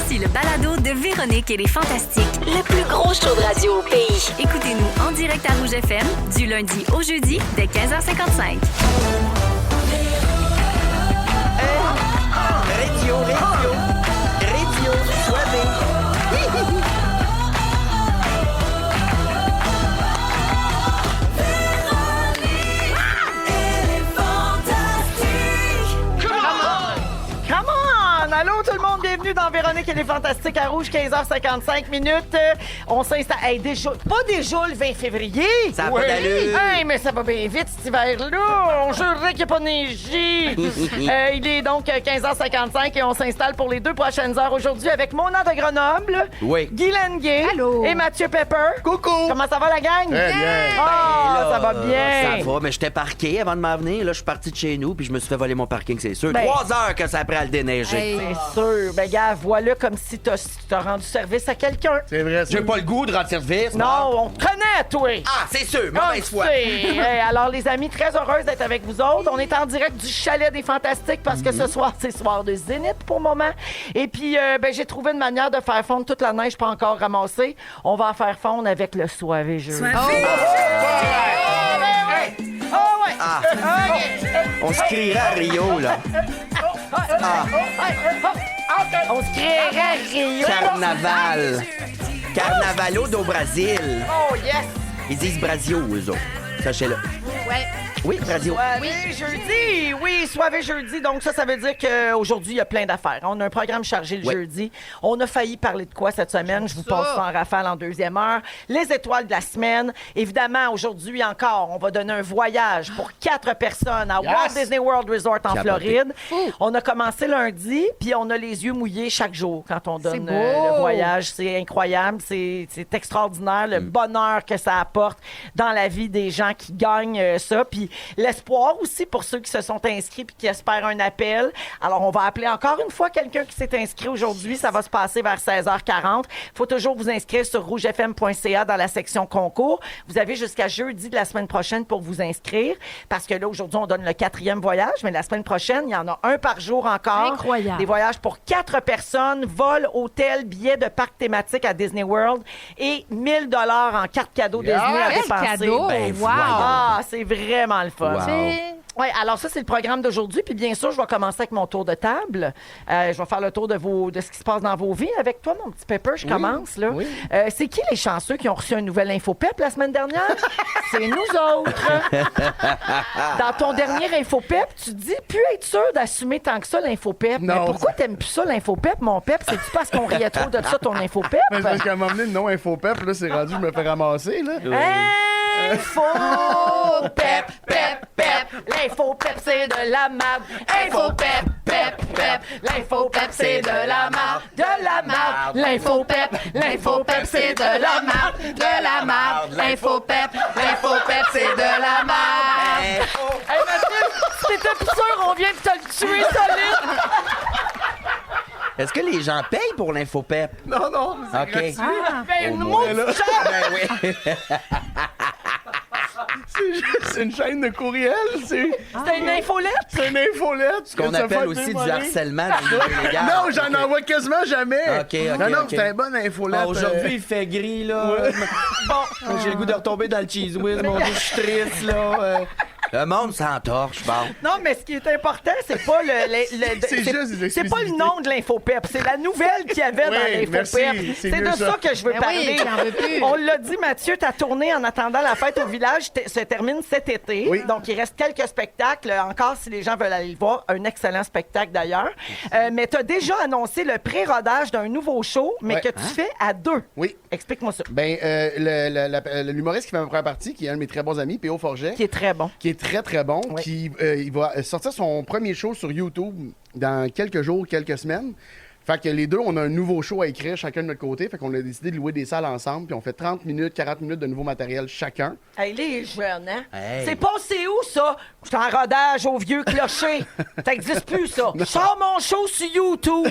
Voici le balado de Véronique et les Fantastiques. Le plus gros show de radio au pays. Écoutez-nous en direct à Rouge FM du lundi au jeudi dès 15h55. Radio, soirée. Allô tout le monde, bienvenue dans Véronique et les Fantastiques à Rouge, 15h55 minutes. On s'installe. Hey, déjà, pas déjà le 20 février. Ça a pas d'allure. Hey, mais ça va bien vite cet hiver-là. On jurerait qu'il n'y a pas neigé. Il est donc 15h55 et on s'installe pour les 2 prochaines heures aujourd'hui avec Mona de Grenoble, Oui. Guy Lenguet et Mathieu Pepper. Coucou. Comment ça va la gang? Très bien. Ah, Ben là, ça va bien. Ça va, mais j'étais parqué avant de m'en venir. Là, je suis parti de chez nous, puis je me suis fait voler mon parking, c'est sûr. Ben- 3 heures que ça prend à le déneiger. C'est sûr. Ben, gars, voilà comme si t'as rendu service à quelqu'un. C'est vrai. J'ai pas le goût de rendre service. Non, on te connaît, toi. Ah, c'est sûr, Ah, mauvaise foi. Hey, alors, les amis, très heureuse d'être avec vous autres. On est en direct du Chalet des Fantastiques parce que ce soir, c'est soir de Zénith pour le moment. Et puis, j'ai trouvé une manière de faire fondre toute la neige pas encore ramassée. On va en faire fondre avec le soivé jeu. Ah. On se crierait à Rio, là. On se créerait Rio. Carnaval. Carnavalo do Brasil. Oh, yes! Ils disent Brasio, eux autres. Sachez-le. Ouais. Oui, Brasio. Soirée jeudi! Oui, soirée jeudi. Donc, ça veut dire qu'aujourd'hui, il y a plein d'affaires. On a un programme chargé le Oui. jeudi. On a failli parler de quoi cette semaine? Je vous passe ça en rafale en deuxième heure. Les étoiles de la semaine. Évidemment, aujourd'hui encore, on va donner un voyage pour 4 personnes à Walt Disney World Resort en Capoté. Floride. On a commencé lundi, puis on a les yeux mouillés chaque jour quand on donne beau. le voyage. C'est incroyable. C'est extraordinaire, le bonheur que ça apporte dans la vie des gens qui gagnent ça. Puis l'espoir aussi pour ceux qui se sont inscrits puis qui espèrent un appel. Alors, on va appeler encore une fois quelqu'un qui s'est inscrit aujourd'hui. Ça va se passer vers 16h40. Il faut toujours vous inscrire sur rougefm.ca dans la section concours. Vous avez jusqu'à jeudi de la semaine prochaine pour vous inscrire parce que là, aujourd'hui, on donne le 4e voyage, mais la semaine prochaine, il y en a un par jour encore. Incroyable. Des voyages pour 4 personnes, vol, hôtel, billets de parc thématique à Disney World et 1 000 $ en carte cadeau Disney à Quel dépenser. cadeau! Ben, Wow! voyons. Ah, c'est vraiment le fun. Wow. Oui, alors ça, c'est le programme d'aujourd'hui. Puis bien sûr, je vais commencer avec mon tour de table. Je vais faire le tour de ce qui se passe dans vos vies. Avec toi, mon petit Pepper, je commence. Là. Oui. C'est qui les chanceux qui ont reçu un nouvel InfoPep la semaine dernière? C'est nous autres. Dans ton dernier InfoPep, tu dis plus être sûr d'assumer tant que ça l'InfoPep. Mais Non. pourquoi t'aimes plus ça l'InfoPep, mon Pep? C'est-tu parce qu'on riait trop de ça, ton InfoPep? Mais c'est parce qu'à un moment donné, le nom InfoPep, là, c'est rendu, je me fais ramasser, là. Info pep pep pep, l'info pep c'est de la merde. Info pep pep pep, l'info pep c'est de la merde, de la merde. L'info pep c'est de la merde, de la merde. L'info pep c'est de la merde. Hey Mathieu, si t'étais plus sûr, on vient de te le tuer solide. Est-ce que les gens payent pour l'InfoPep? Non, non, mais c'est OK. gratuit. Ben, une Mais là, maudite chance. Ben oui. c'est une chaîne de courriel, c'est C'était une infolette. une infolette. Ce qu'on appelle aussi du harcèlement dans le milieu légal. Non, j'en envoie quasiment jamais. OK, non, non, OK. c'est un bon infolette. Ah, aujourd'hui, il fait gris, là. Bon, j'ai le goût de retomber dans le cheese whiz. Mon Dieu, je suis triste, là. Le monde s'entorche, bon. Non, mais ce qui est important, c'est pas C'est juste des c'est pas le exclusivités. nom de l'InfoPep, c'est la nouvelle qu'il y avait dans Oui, l'InfoPep. merci, c'est C'est mieux de ça ça. que je veux Ben parler. oui, j'en veux plus. On l'a dit, Mathieu, ta tournée en attendant la fête au village se termine cet été. Oui. Donc, il reste quelques spectacles. Encore, si les gens veulent aller le voir, un excellent spectacle d'ailleurs. Mais tu as déjà annoncé le pré-rodage d'un nouveau show, mais Ouais. que tu fais à 2. Oui. Explique-moi ça. Ben, l'humoriste qui fait ma première partie, qui est un de mes très bons amis, P.O. Forget, Qui est très bon. qui est très, très bon, Oui. il va sortir son premier show sur YouTube dans quelques jours, quelques semaines. Fait que les deux, on a un nouveau show à écrire chacun de notre côté. Fait qu'on a décidé de louer des salles ensemble. Puis on fait 30 minutes, 40 minutes de nouveau matériel chacun. Hey, les jeunes, hein? Hey. C'est passé où, ça? Je suis en rodage au vieux clocher. Ça n'existe plus, ça. Je sors mon show sur YouTube.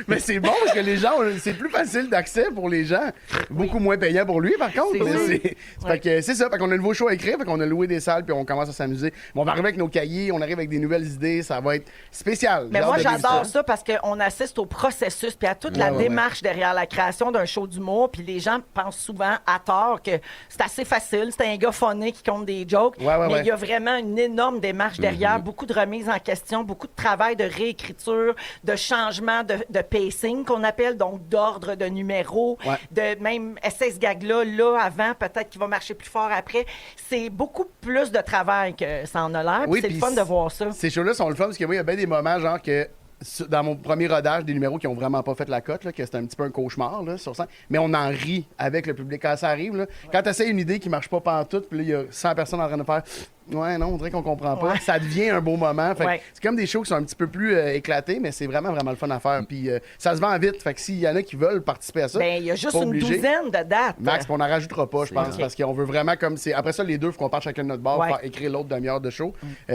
Mais c'est bon parce que les gens, c'est plus facile d'accès pour les gens. Beaucoup moins payant pour lui, par contre. Fait que c'est ça. Fait qu'on a un nouveau show à écrire. Fait qu'on a loué des salles puis on commence à s'amuser. Mais on va arriver avec nos cahiers, on arrive avec des nouvelles idées. Ça va être spécial. Mais moi, j'adore ça parce qu'on assiste au processus puis à toute la démarche derrière la création d'un show d'humour. Puis les gens pensent souvent à tort que c'est assez facile. C'est un gars phoné qui compte des jokes. Mais il y a vraiment une énorme démarche derrière. Beaucoup de remises en question, beaucoup de travail de réécriture, de changement de pacing qu'on appelle, donc d'ordre de numéros, de même SS gag-là, avant, peut-être qu'il va marcher plus fort après. C'est beaucoup plus de travail que ça en a l'air. C'est le fun de voir ça. Ces shows-là sont le fun parce que moi, il y a bien des moments, genre que dans mon premier rodage, des numéros qui ont vraiment pas fait la cote, là, que c'était un petit peu un cauchemar là, sur scène, mais on en rit avec le public quand ça arrive. Là. Quand tu essaies une idée qui marche pas pantoute, puis là, il y a 100 personnes en train de faire « Ouais, non, on dirait qu'on comprend pas », ça devient un beau moment. Fait c'est comme des shows qui sont un petit peu plus éclatés, mais c'est vraiment, vraiment le fun à faire. Puis ça se vend vite. Fait que s'il y en a qui veulent participer à ça, il y a juste une douzaine de dates. Max, on n'en rajoutera pas, je pense, parce qu'on veut vraiment comme c'est. Après ça, les deux, il faut qu'on parte chacun de notre bord pour écrire l'autre demi-heure de show,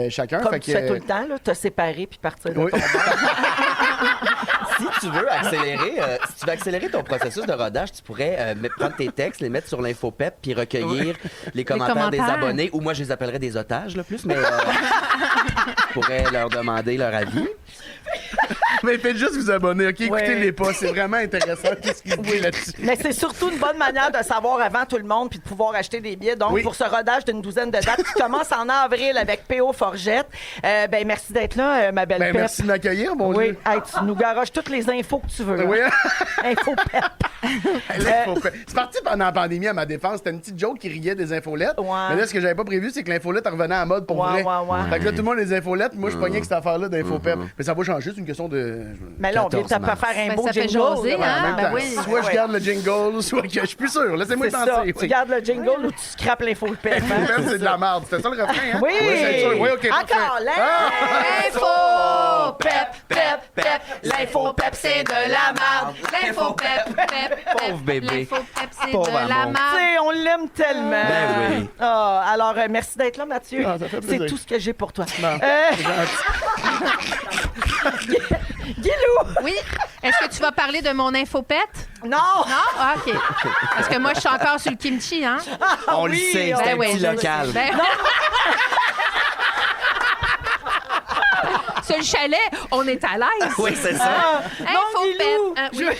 chacun. Comme tu fais tout le temps, te séparer puis partir de ton bord. Si tu veux accélérer ton processus de rodage, tu pourrais prendre tes textes, les mettre sur l'InfoPep puis recueillir les commentaires des abonnés, ou moi je les appellerais des otages là, plus, mais je pourrais leur demander leur avis. Mais faites juste vous abonner, OK? Écoutez-les pas, c'est vraiment intéressant tout ce qu'il dit là-dessus. Mais c'est surtout une bonne manière de savoir avant tout le monde puis de pouvoir acheter des billets. Donc, pour ce rodage d'une douzaine de dates qui commence en avril avec P.O. Forgette, merci d'être là, ma belle Pep. Merci de m'accueillir, mon Dieu. Hey, tu nous garoches toutes les infos que tu veux. Oui. Info Pep. C'est parti pendant la pandémie à ma défense. C'était une petite joke qui riait des infolettes. Mais là, ce que j'avais pas prévu, c'est que l'infolette revenait à mode pour vrai. Fait que là, tout le monde les infolettes. Moi, je pognais avec cette affaire-là d'InfoPep. Mais ça va changer, c'est une question de. Mais là, on vient de faire un beau ça fait jingle. jaser, hein? Soit je garde le jingle, soit que je suis plus sûr. Laissez-moi C'est ça. penser. Tu gardes le jingle ou tu scrapes l'info Pep. L'info c'est de la merde. C'était ça le refrain, hein? Oui! C'est sûr. Oui, OK. Encore, L'info Pep. L'info Pep, c'est de la merde. L'info Pep. Pauvre bébé. L'info Pep, c'est Pauvre de la amour. merde. On l'aime tellement. Ben oui. Alors, merci d'être là, Mathieu. Ça fait plaisir. C'est tout ce que j'ai pour toi. Non, Guilou! Oui. Est-ce que tu vas parler de mon infopète? Non! Non? Ah, OK. Parce que moi, je suis encore sur le kimchi, hein? On le sait, c'est un petit local. Sur le chalet, on est à l'aise. Oui, c'est ça. Guilou, Infopète.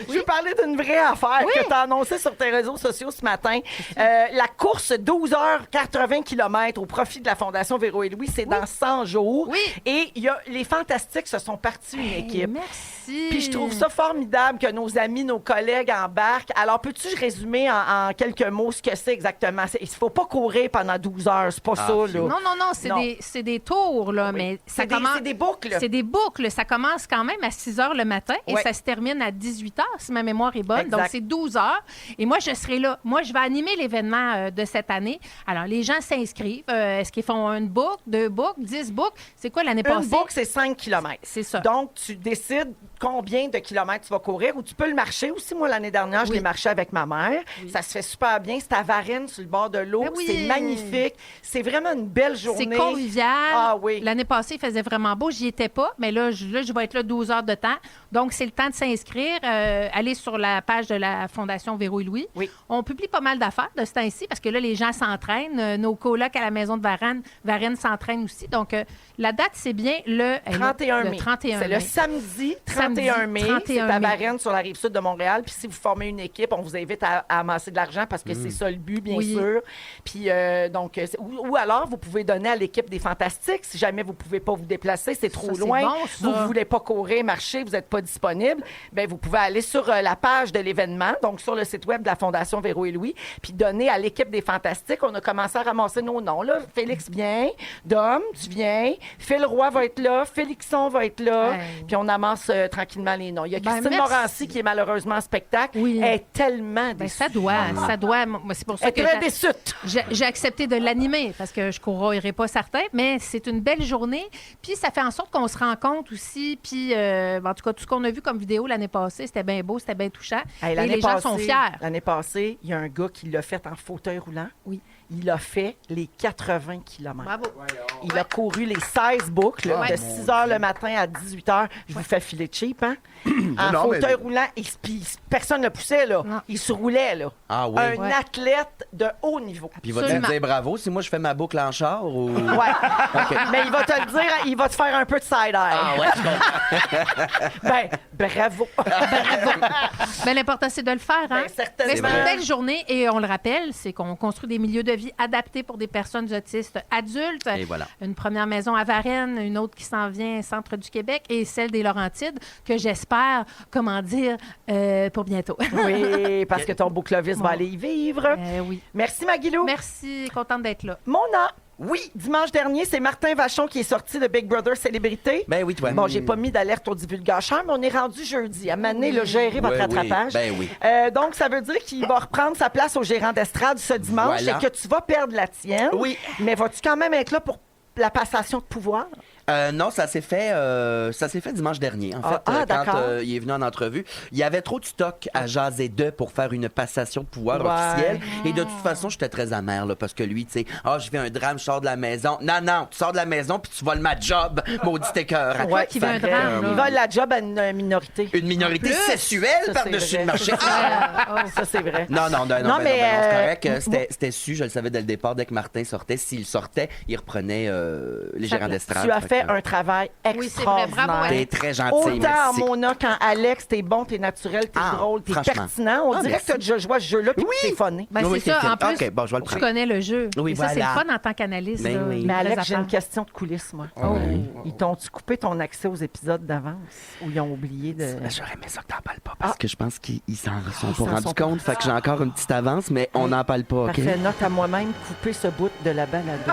je veux parler d'une vraie affaire que tu as annoncée sur tes réseaux sociaux ce matin. La course 12 heures 80 km au profit de la Fondation Véro et Louis, c'est dans 100 jours. Oui. Et les Fantastiques se sont partis une équipe. Merci. Puis je trouve ça formidable que nos amis, nos collègues embarquent. Alors, peux-tu résumer en quelques mots ce que c'est exactement? Il ne faut pas courir pendant 12 heures, c'est pas ça, là. Non, Non. c'est des tours, là, mais ça commence... C'est des boucles. C'est des boucles. Ça commence quand même à 6 heures le matin et Ouais. ça se termine à 18 heures, si ma mémoire est bonne. Exact. Donc, c'est 12 heures. Et moi, je serai là. Moi, je vais animer l'événement de cette année. Alors, les gens s'inscrivent. Est-ce qu'ils font une boucle, 2 boucles, 10 boucles? C'est quoi l'année passée? Une boucle, c'est 5 km. C'est ça. Donc, tu décides combien de kilomètres tu vas courir ou tu peux le marcher aussi. Moi, l'année dernière, je l'ai marché avec ma mère. Ça se fait super bien. C'est à Varennes, sur le bord de l'eau. Ben oui. C'est magnifique. C'est vraiment une belle journée. C'est convivial. Ah oui. L'année passée, il faisait vraiment beau. J'y étais pas, mais là, je vais être là 12 heures de temps. Donc, c'est le temps de s'inscrire. Allez sur la page de la Fondation Véro et Louis. Oui. On publie pas mal d'affaires de ce temps-ci parce que là, les gens s'entraînent. Nos colocs à la maison de Varennes s'entraînent aussi. Donc, la date, c'est bien le 31 mai. Le 31 C'est mai. le samedi 31 mai. 31 C'est à mai. Varennes, sur la rive sud de Montréal. Puis si vous formez une équipe, on vous invite à amasser de l'argent parce que c'est ça le but, bien Oui. sûr. Puis donc, ou alors, vous pouvez donner à l'équipe des Fantastiques si jamais vous ne pouvez pas vous déplacer, c'est trop Ça, c'est loin. bon, ça. Vous ne voulez pas courir, marcher, vous n'êtes pas disponible. Bien, vous pouvez aller sur la page de l'événement, donc sur le site web de la Fondation Véro et Louis, puis donner à l'équipe des Fantastiques. On a commencé à ramasser nos noms. Là. Félix vient, Dom, tu viens, Phil Roy va être là, Félixon va être là, Hey. puis on amasse tranquillement les noms. Il y a Ben, Christine merci. Morancy qui est malheureusement en spectacle. Oui. Elle est tellement Ben, déçue. ça doit. Moi, c'est pour Elle ça est que très déçue. j'ai accepté de l'animer parce que je ne courrai pas certain, mais c'est une belle journée. Puis ça fait en sorte qu'on se rencontre aussi. Puis, en tout cas, tout ce qu'on a vu comme vidéo l'année passée, c'était bien beau, c'était bien touchant. Hey, et les gens sont fiers. L'année passée, il y a un gars qui l'a fait en fauteuil roulant. Oui. il a fait les 80 km. Bravo. Il a couru les 16 boucles Ouais. de 6 h le matin à 18 h. Je vous fais filer cheap, hein? En Non, fauteuil mais- roulant, personne ne le poussait, là. Non. Il se roulait, là. Ah oui. Un Ouais. athlète de haut niveau. Puis il va te Absolument. dire bravo si moi je fais ma boucle en char ou. Ouais. Mais il va te le dire, il va te faire un peu de side-eye. Ah ouais, je comprends. Bravo. Ben, l'important, c'est de le faire. Hein? Ben, certainement. Mais c'est vrai. une belle journée et on le rappelle, c'est qu'on construit des milieux de vie adaptés pour des personnes autistes adultes. Et voilà. Une première maison à Varennes, une autre qui s'en vient centre du Québec et celle des Laurentides que j'espère, pour bientôt. Oui, parce que ton beau Clovis va aller y vivre. Oui. Merci, Maguilou. Merci, contente d'être là. Mona. Oui. Dimanche dernier, c'est Martin Vachon qui est sorti de Big Brother Célébrité. Ben oui, toi. Bon, j'ai pas mis d'alerte au divulgateur, mais on est rendu jeudi. À Mané, le gérer votre Oui, oui. rattrapage. Ben oui. Donc, ça veut dire qu'il va reprendre sa place au gérant d'estrade ce dimanche Voilà. et que tu vas perdre la tienne. Oui. Mais vas-tu quand même être là pour la passation de pouvoir? Non, ça s'est fait dimanche dernier. En fait, quand d'accord. il est venu en entrevue, il y avait trop de stock à jaser d'eux pour faire une passation de pouvoir Ouais. officielle. Et de toute façon, j'étais très amer là, parce que lui, tu sais, je fais un drame, je sors de la maison. Non, tu sors de la maison puis tu voles ma job, maudit écœur. Toi qui veux un drame, Il là. vole la job à une minorité. Une minorité En plus. sexuelle Ça, par-dessus c'est le vrai. marché. Ça, c'est vrai. Non, mais, c'est correct. C'était su, je le savais dès le départ, dès que Martin sortait. S'il sortait, il reprenait les gérants d'estrade. Tu as fait Fait que- un travail Oui, c'est vrai. extraordinaire. Bravo, T'es très gentil, Autant merci. Mona qu'en Alex, t'es bon, t'es naturel, t'es Ah, drôle, t'es franchement. pertinent. On dirait merci. que t'as déjà joué à ce jeu-là puis que t'es funny. Ben, Oui, c'est ça. En plus, OK, bon, je vais le tu prendre. connais le jeu. Oui, et ça, c'est voilà. le fun en tant qu'analyste. Ben là, oui. les Mais vraies Alex, j'ai une affaires. question de coulisses, moi. Oh. Ils t'ont-tu coupé ton accès aux épisodes d'avance ou ils ont oublié de... J'aurais aimé ça que t'en parles pas parce que je pense qu'ils s'en sont s'en pas rendus sont compte. Fait que j'ai encore une petite avance, mais on n'en parle pas, OK? Parfait, note à moi-même, couper ce bout de la balado.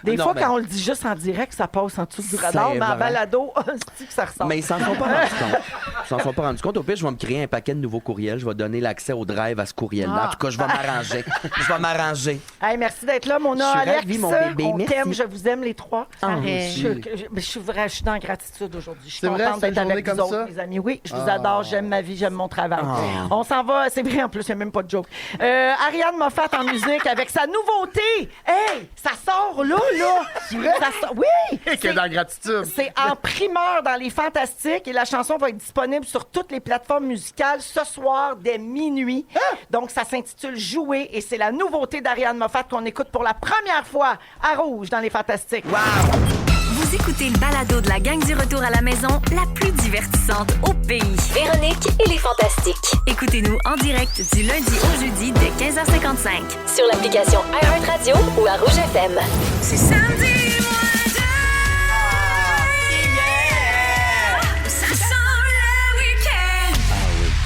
Des Non, fois, mais- quand on le dit juste en direct, ça passe en dessous du radar, C'est mais en vrai. balado, c'est que ça ressort. Mais ils s'en sont pas rendus compte. Ils s'en sont pas rendus compte. Au pire, je vais me créer un paquet de nouveaux courriels. Je vais donner l'accès au drive à ce courriel-là. Ah. En tout cas, je vais m'arranger. Je vais m'arranger. Hey, merci d'être là, Mona, Je suis Alex. ravie, mon bébé. On Merci. t'aime, je vous aime les trois. Arrête. Je suis dans la gratitude aujourd'hui. Je suis C'est vrai, contente c'est une d'être avec journée vous comme autres, ça? mes amis. Oui, je vous adore, j'aime ma vie, j'aime mon travail. Ah. On s'en va, c'est vrai en plus, il n'y a même pas de joke. Ariane Moffat en musique avec sa nouveauté. Hey, ça sort là. C'est vrai? Ça sort, oui! Qui est dans la gratitude. C'est en primeur dans les Fantastiques et la chanson va être disponible sur toutes les plateformes musicales ce soir dès minuit. Donc, ça s'intitule Jouer et c'est la nouveauté d'Ariane Moffat qu'on écoute pour la première fois à Rouge dans les Fantastiques. Vous écoutez le balado de la gang du retour à la maison, la plus divertissante au pays. Véronique et les Fantastiques. Écoutez-nous en direct du lundi au jeudi dès 15h55. Sur l'application iHeartRadio ou à Rouge FM. C'est samedi, ça sent le week-end.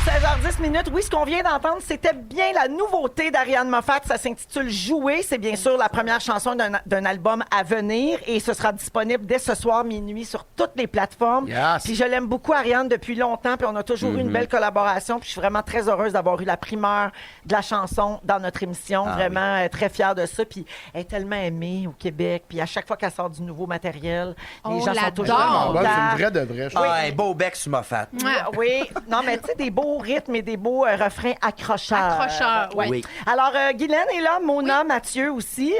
16h10 minutes. Oui, ce qu'on vient d'entendre, c'était bien la nouveauté d'Ariane Moffat. Ça s'intitule Jouer. C'est bien sûr la première chanson d'un album à venir et ce sera disponible dès ce soir minuit sur toutes les plateformes. Yes. Puis je l'aime beaucoup, Ariane, depuis longtemps. Puis on a toujours eu une belle collaboration. Puis je suis vraiment très heureuse d'avoir eu la primeur de la chanson dans notre émission. Vraiment très fière de ça. Puis elle est tellement aimée au Québec. Puis à chaque fois qu'elle sort du nouveau matériel, les On gens sont l'adore. toujours Ah, contents. ouais, c'est une vraie de vraie. je trouve. Ah, un beau bec sur ma fat. Oui, non, mais tu sais, des beaux rythmes et des beaux refrains accrocheurs. Accrocheurs, Ouais. oui. Alors, Guylaine est là, Mona, Mathieu aussi.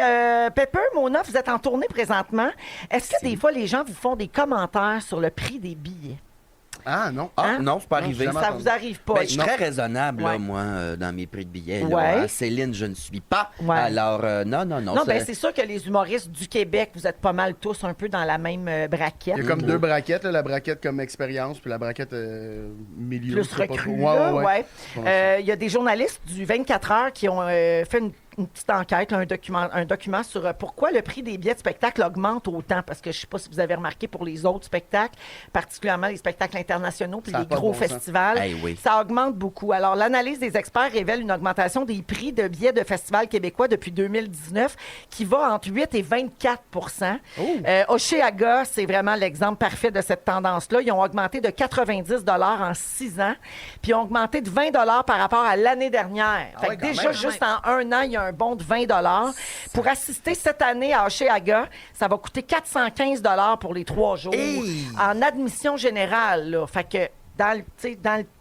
Pepper, Mona, vous êtes en tournée présentement. Est-ce que des fois, les gens vous font des commentaires sur le prix des billets? Ah, non. Ah, Hein? non, c'est pas Non, arrivé. jamais Ça entendu. vous arrive pas? Ben, je suis Non. très raisonnable, Ouais. là, moi, dans mes prix de billets. là. Ouais. À Céline, je ne suis pas. Ouais. Alors, non. Non, ben c'est sûr que les humoristes du Québec, vous êtes pas mal tous un peu dans la même braquette. Il y a comme deux braquettes, là, la braquette comme expérience, puis la braquette milieu. Plus je sais pas recru, trop. là, Ouais. ouais. Il y a des journalistes du 24 heures qui ont fait une petite enquête, là, un document sur pourquoi le prix des billets de spectacle augmente autant. Parce que je ne sais pas si vous avez remarqué pour les autres spectacles, particulièrement les spectacles internationaux puis Ça a les pas gros bon sens. festivals, Hey, oui. ça augmente beaucoup. Alors, l'analyse des experts révèle une augmentation des prix de billets de festivals québécois depuis 2019 qui va entre 8 et 24 Oceaga, c'est vraiment l'exemple parfait de cette tendance-là. Ils ont augmenté de 90 en 6 ans, puis ils ont augmenté de 20 par rapport à l'année dernière. Fait ouais, que quand déjà, même. juste en un an, il y a un bond de 20 Pour assister cette année à Oceaga, ça va coûter 415 pour les 3 jours Hey! en admission générale. Là. Fait que dans le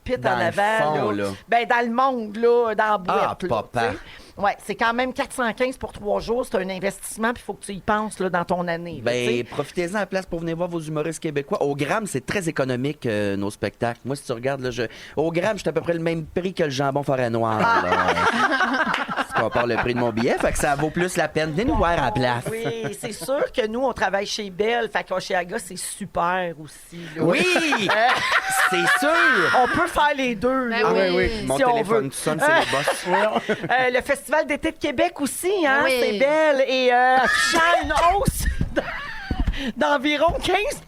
pit Dans en le avant. fond, là. là. Ben, dans le monde, là, dans la boîte. Ah, là, papa. tu sais. Ouais, c'est quand même 415 pour 3 jours. C'est un investissement, puis il faut que tu y penses là, dans ton année. là, tu sais. Ben, profitez-en à la place pour venir voir vos humoristes québécois. Au gramme, c'est très économique, nos spectacles. Moi, si tu regardes, là, au gramme, j'étais à peu près le même prix que le jambon forêt noire. Si tu compares le prix de mon billet, fait que ça vaut plus la peine. Venez nous voir à la place. Oui, c'est sûr que nous, on travaille chez Bell. Fait qu'Oshéaga, c'est super aussi. là. Oui! C'est sûr! On peut faire les deux. Ben là. oui. oui. Mon Si on téléphone veut. sonne, c'est le boss. Le Festival d'été de Québec aussi, hein, Oui. c'est Belle. Et affichant une hausse d'environ 15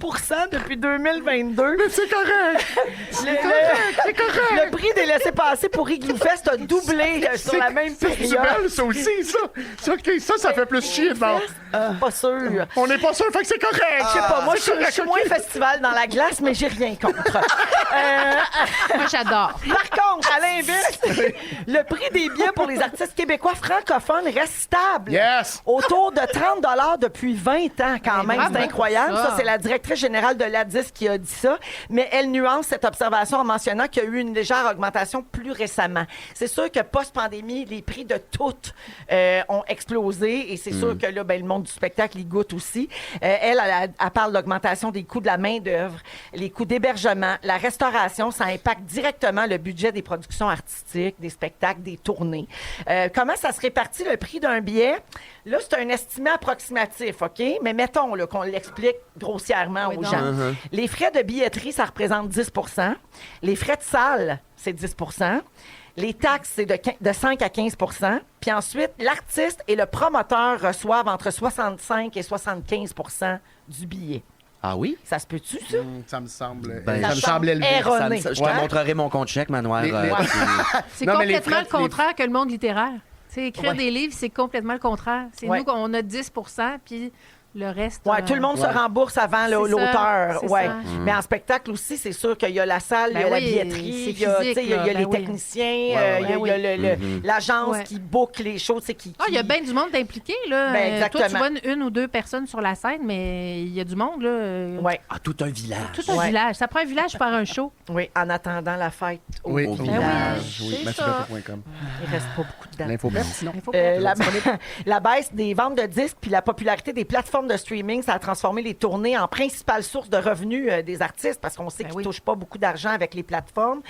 depuis 2022. Mais c'est correct! C'est correct. Le prix des laissez-passer pour Igloo Fest a doublé sur la même C'est période. belle, ça aussi, ça! Ça fait plus chier de bord. Pas sûr. On n'est pas sûr, fait que c'est correct! Je sais pas, moi, je suis moins festival dans la glace, mais j'ai rien contre. Moi, j'adore. Par contre, à l'inverse, le prix des billets pour les artistes québécois francophones reste stable. Yes! Autour de 30 depuis 20 ans, quand Mais même. bravo C'est incroyable. pour ça. Ça, c'est la directrice générale de l'ADIS qui a dit ça. Mais elle nuance cette observation en mentionnant qu'il y a eu une légère augmentation plus récemment. C'est sûr que post-pandémie, les prix de toutes ont explosé. Et c'est sûr que là, ben, le monde du spectacle y goûte aussi. Elle parle d'augmentation des coûts de la main-d'œuvre, les coûts d'hébergement, la restauration. Ça impacte directement le budget des productions artistiques, des spectacles, des tournées. Comment ça se répartit le prix d'un billet? Là, c'est un estimé approximatif, OK? Mais mettons là, qu'on l'explique grossièrement Oui, aux donc. gens. Les frais de billetterie, ça représente 10 Les frais de salle, c'est 10 Les taxes, c'est de 5 à 15 Puis ensuite, l'artiste et le promoteur reçoivent entre 65 et 75 du billet. Ah oui? Ça se peut-tu, ça? Ça me semble, Ben, ça me semble élevé. erroné. Je te Ouais. montrerai mon compte chèque, Manoir. Les- C'est Non, mais les complètement frais- le contraire que le monde littéraire. Tu sais, écrire Ouais. des livres, c'est complètement le contraire. C'est Ouais. nous qu'on a 10 puis le reste... Oui, tout le monde se rembourse avant C'est ça, l'auteur. c'est Ouais. ça. Mais en spectacle aussi, c'est sûr qu'il y a la salle, il y a Ben la oui, billetterie, c'est il y a, tu sais, physique, il y a là. les Ben oui. techniciens, Ouais, il y a, ouais. il y a l'agence Ouais. qui book les choses. Qui, Ah, il y a bien du monde impliqué, là. Ben, Toi, tu exactement. vois une ou deux personnes sur la scène, mais il y a du monde, là. Ouais. Ah, tout un village. Tout un Ouais. village. Ça prend un village pour faire un show. Oui, en attendant la fête au Oui, Au au village. Oui, c'est mathieu.com. Il reste pas beaucoup de dates. L'infopep, sinon. La baisse des ventes de disques puis la popularité des plateformes de streaming, ça a transformé les tournées en principale source de revenus des artistes parce qu'on sait Ben qu'ils oui. touchent pas beaucoup d'argent avec les plateformes.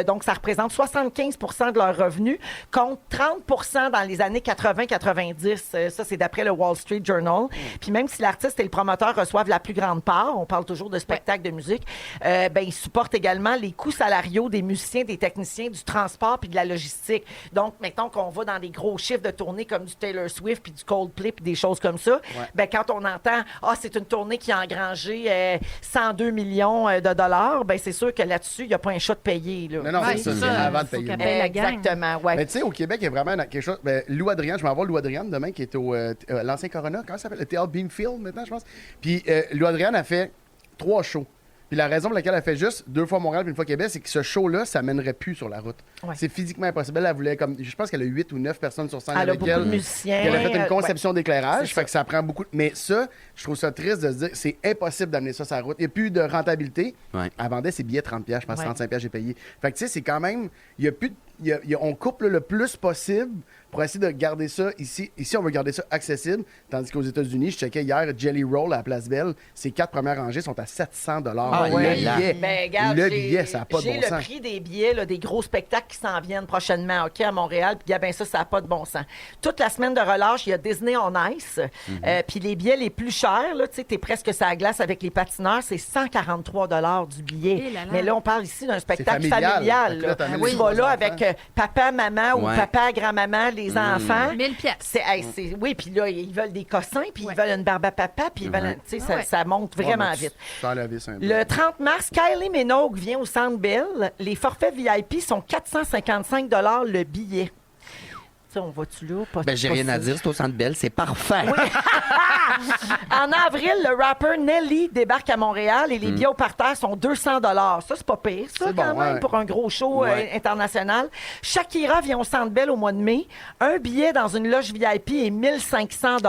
Donc, ça représente 75 de leurs revenus contre 30 dans les années 80-90. Ça, c'est d'après le Wall Street Journal. Puis même si l'artiste et le promoteur reçoivent la plus grande part, on parle toujours de spectacles de musique, ben, ils supportent également les coûts salariaux des musiciens, des techniciens, du transport puis de la logistique. Donc, mettons qu'on va dans des gros chiffres de tournées comme du Taylor Swift puis du Coldplay puis des choses comme ça, ben, quand on entend « Ah, c'est une tournée qui a engrangé 102 millions de dollars », ben, c'est sûr que là-dessus, il n'y a pas un chat de payer. Là. Mais non, Ouais, c'est ça, c'est c'est ça. avant de Faut payer. qu'elle paye la gang. Exactement, ouais. Mais tu sais, au Québec, il y a vraiment quelque chose. Ben, Lou Adrienne, je vais avoir Lou Adrienne demain, qui est au l'ancien Corona. Comment ça s'appelle? Le Théâtre Beamfield, maintenant, je pense. Puis Lou Adrienne a fait 3 shows. Puis la raison pour laquelle elle fait juste 2 fois Montréal puis 1 fois Québec, c'est que ce show-là, ça mènerait plus sur la route. Ouais. C'est physiquement impossible. Elle voulait comme. Je pense qu'elle a 8 ou 9 personnes sur scène Elle a avec beaucoup elle. de musiciens. Puis elle a fait une ouais. conception d'éclairage, C'est fait ça. que ça prend beaucoup. Mais ça, je trouve ça triste de se dire c'est impossible d'amener ça sur la route. Il n'y a plus de rentabilité. Ouais. Elle vendait ses billets 30$, je pense Ouais. 35$, j'ai payé. Fait que tu sais, c'est quand même. Il y a plus. On coupe là, le plus possible pour essayer de garder ça ici. Ici, on veut garder ça accessible. Tandis qu'aux États-Unis, je checkais hier, Jelly Roll à la Place Belle, ces 4 premières rangées sont à 700$. Ah, le ouais. billet. Ben, regarde, le j'ai- billet, ça n'a pas de j'ai bon le sens. prix des billets, là, des gros spectacles qui s'en viennent prochainement, OK, à Montréal. Puis, ben ça n'a pas de bon sens. Toute la semaine de relâche, il y a Disney on Ice. Puis les billets les plus chers, là, tu sais, t'es presque sur la glace avec les patineurs, c'est 143$ du billet. Eh là là. Mais là, on parle ici d'un spectacle familial. familial. Fait que là, là. t'amènes Tu les vas là enfants. avec papa, maman ou Ouais. papa, grand-maman, les enfants. 1000 piastres. Oui, puis là, ils veulent des cossins, puis Ouais. ils veulent une barbe à papa, puis ils veulent, tu sais, ça, Ouais. ça monte vraiment Ouais, vite. Sans la vis, un peu. Le 30 mars, Kylie Minogue vient au Centre Bell. Les forfaits VIP sont 455$ le billet. ça? On va-tu là? Pas, Ben, j'ai pas rien à ça. dire, c'est au Centre Bell, c'est parfait. En avril, le rappeur Nelly débarque à Montréal et les billets au parterre sont 200 $. Ça, c'est pas pire, ça, C'est quand bon, même, ouais. pour un gros show Ouais. international. Shakira vient au Centre Bell au mois de mai. Un billet dans une loge VIP est 1500 $.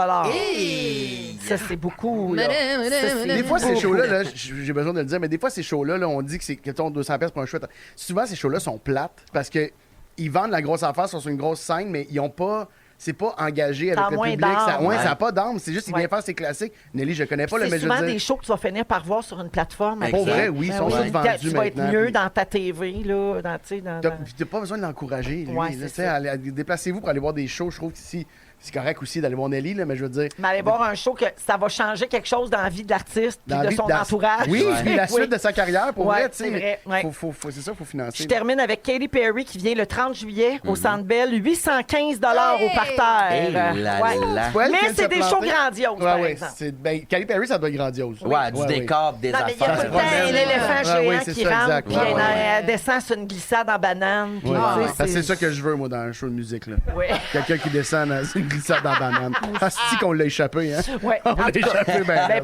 Ça, c'est beaucoup. Là. Ça, c'est Des fois, ces beaucoup. shows-là, là, j'ai besoin de le dire, mais des fois, ces shows-là, là, on dit que c'est 200$ pour un show. Souvent, ces shows-là sont plates parce que ils vendent la grosse affaire sur une grosse scène, mais ils ont pas. C'est pas engagé Ça a avec le moins public. Ça d'âme. n'a pas d'âme. C'est juste qu'il Ouais. vient faire ses classiques. Nelly, je connais pas, C'est mais je souvent veux des dire. shows que tu vas finir par voir sur une plateforme. Exact. Pour vrai, oui, ils Ben sont oui. tous vendus Tu vas être maintenant. mieux puis dans ta TV, là, dans, tu sais, dans... T'as pas besoin de l'encourager, lui. Ouais, là, c'est tu sais, ça. déplacez-vous pour aller voir des shows. Je trouve que c'est correct aussi d'aller voir Nelly, là, mais je veux dire. Mais aller voir un show que ça va changer quelque chose dans la vie de l'artiste puis dans la de vie son de- entourage. Oui, Ouais. puis la suite Oui. de sa carrière, pour Ouais, vrai, tu sais. c'est vrai, ouais. C'est ça, il faut financer. Je termine avec Katy Perry qui vient le 30 juillet au Centre Bell, 815 $ au Eh parterre. là Ouais. là. C'est pas elle qui Mais vient de c'est se des planter. shows grandioses, Ouais, par ouais, exemple. Ben, Katy Perry, ça doit être grandiose. Ouais, du décor, des Non, mais il y a affaires. tout le temps l'éléphant Ouais, géant ouais, c'est qui ça, rentre, exact. puis Ouais, elle, ouais. elle descend sur une glissade en banane. puis Ouais, tu sais, ouais. C'est ça que je veux, moi, dans un show de musique. Là. Ouais. Quelqu'un qui descend dans une glissade en banane. Asti qu'on l'a échappé, hein? Ouais. On En l'a tout cas, échappé, ben. ben,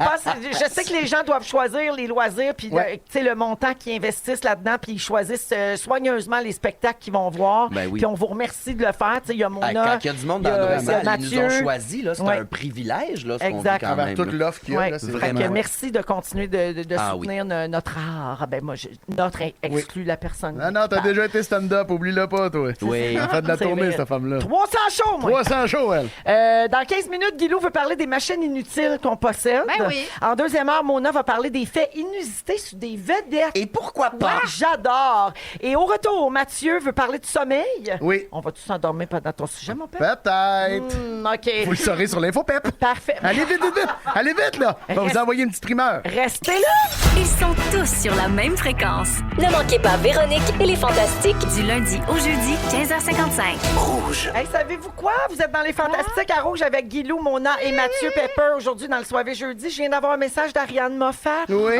je sais que les gens doivent choisir les loisirs puis Ouais. tu sais, le montant qu'ils investissent là-dedans, puis ils choisissent soigneusement les spectacles qu'ils vont voir. Ben oui. Puis on vous remercie de le faire. Tu sais, il y a Mona, Quand il y a du monde dans il y a nos salles, ils nous Mathieu. ont choisis. Là, c'est Ouais. un privilège, là, ce qu'on vit Exact. quand Envers même. toute là. l'offre qu'il y a, Ouais. là, c'est Fait vraiment- que merci de continuer de Ah soutenir notre art. Ben moi, notre exclut la personne. Ah non, t'as déjà été stand-up, oublie-le pas, toi. Oui. Elle a fait de la C'est tournée, vrai. cette femme-là. 300 shows, moi! 300 shows, elle. Dans 15 minutes, Guilou veut parler des machines inutiles qu'on possède. Ben oui. En deuxième heure, Mona va parler des faits inusités sur des vedettes. Et pourquoi pas? Ouais, j'adore. Et au retour, Mathieu veut parler du sommeil. Oui. On va tous s'endormir pendant ton sujet, mon père? Peut-être. OK. Vous le saurez sur l'info, Pep. Parfait. Allez vite, vite, vite. Allez vite, là. On va vous envoyer une petite primeur. Restez là. Ils sont tous sur la même fréquence. Ne manquez pas Véronique et les Fantastiques. Du lundi au jeudi, 15h55. Hey, savez-vous quoi? Vous êtes dans les Fantastiques à Rouge avec Guilou, Mona et Mathieu Pepper. Aujourd'hui, dans le Soirée Jeudi, je viens d'avoir un message d'Ariane Moffat. Oui.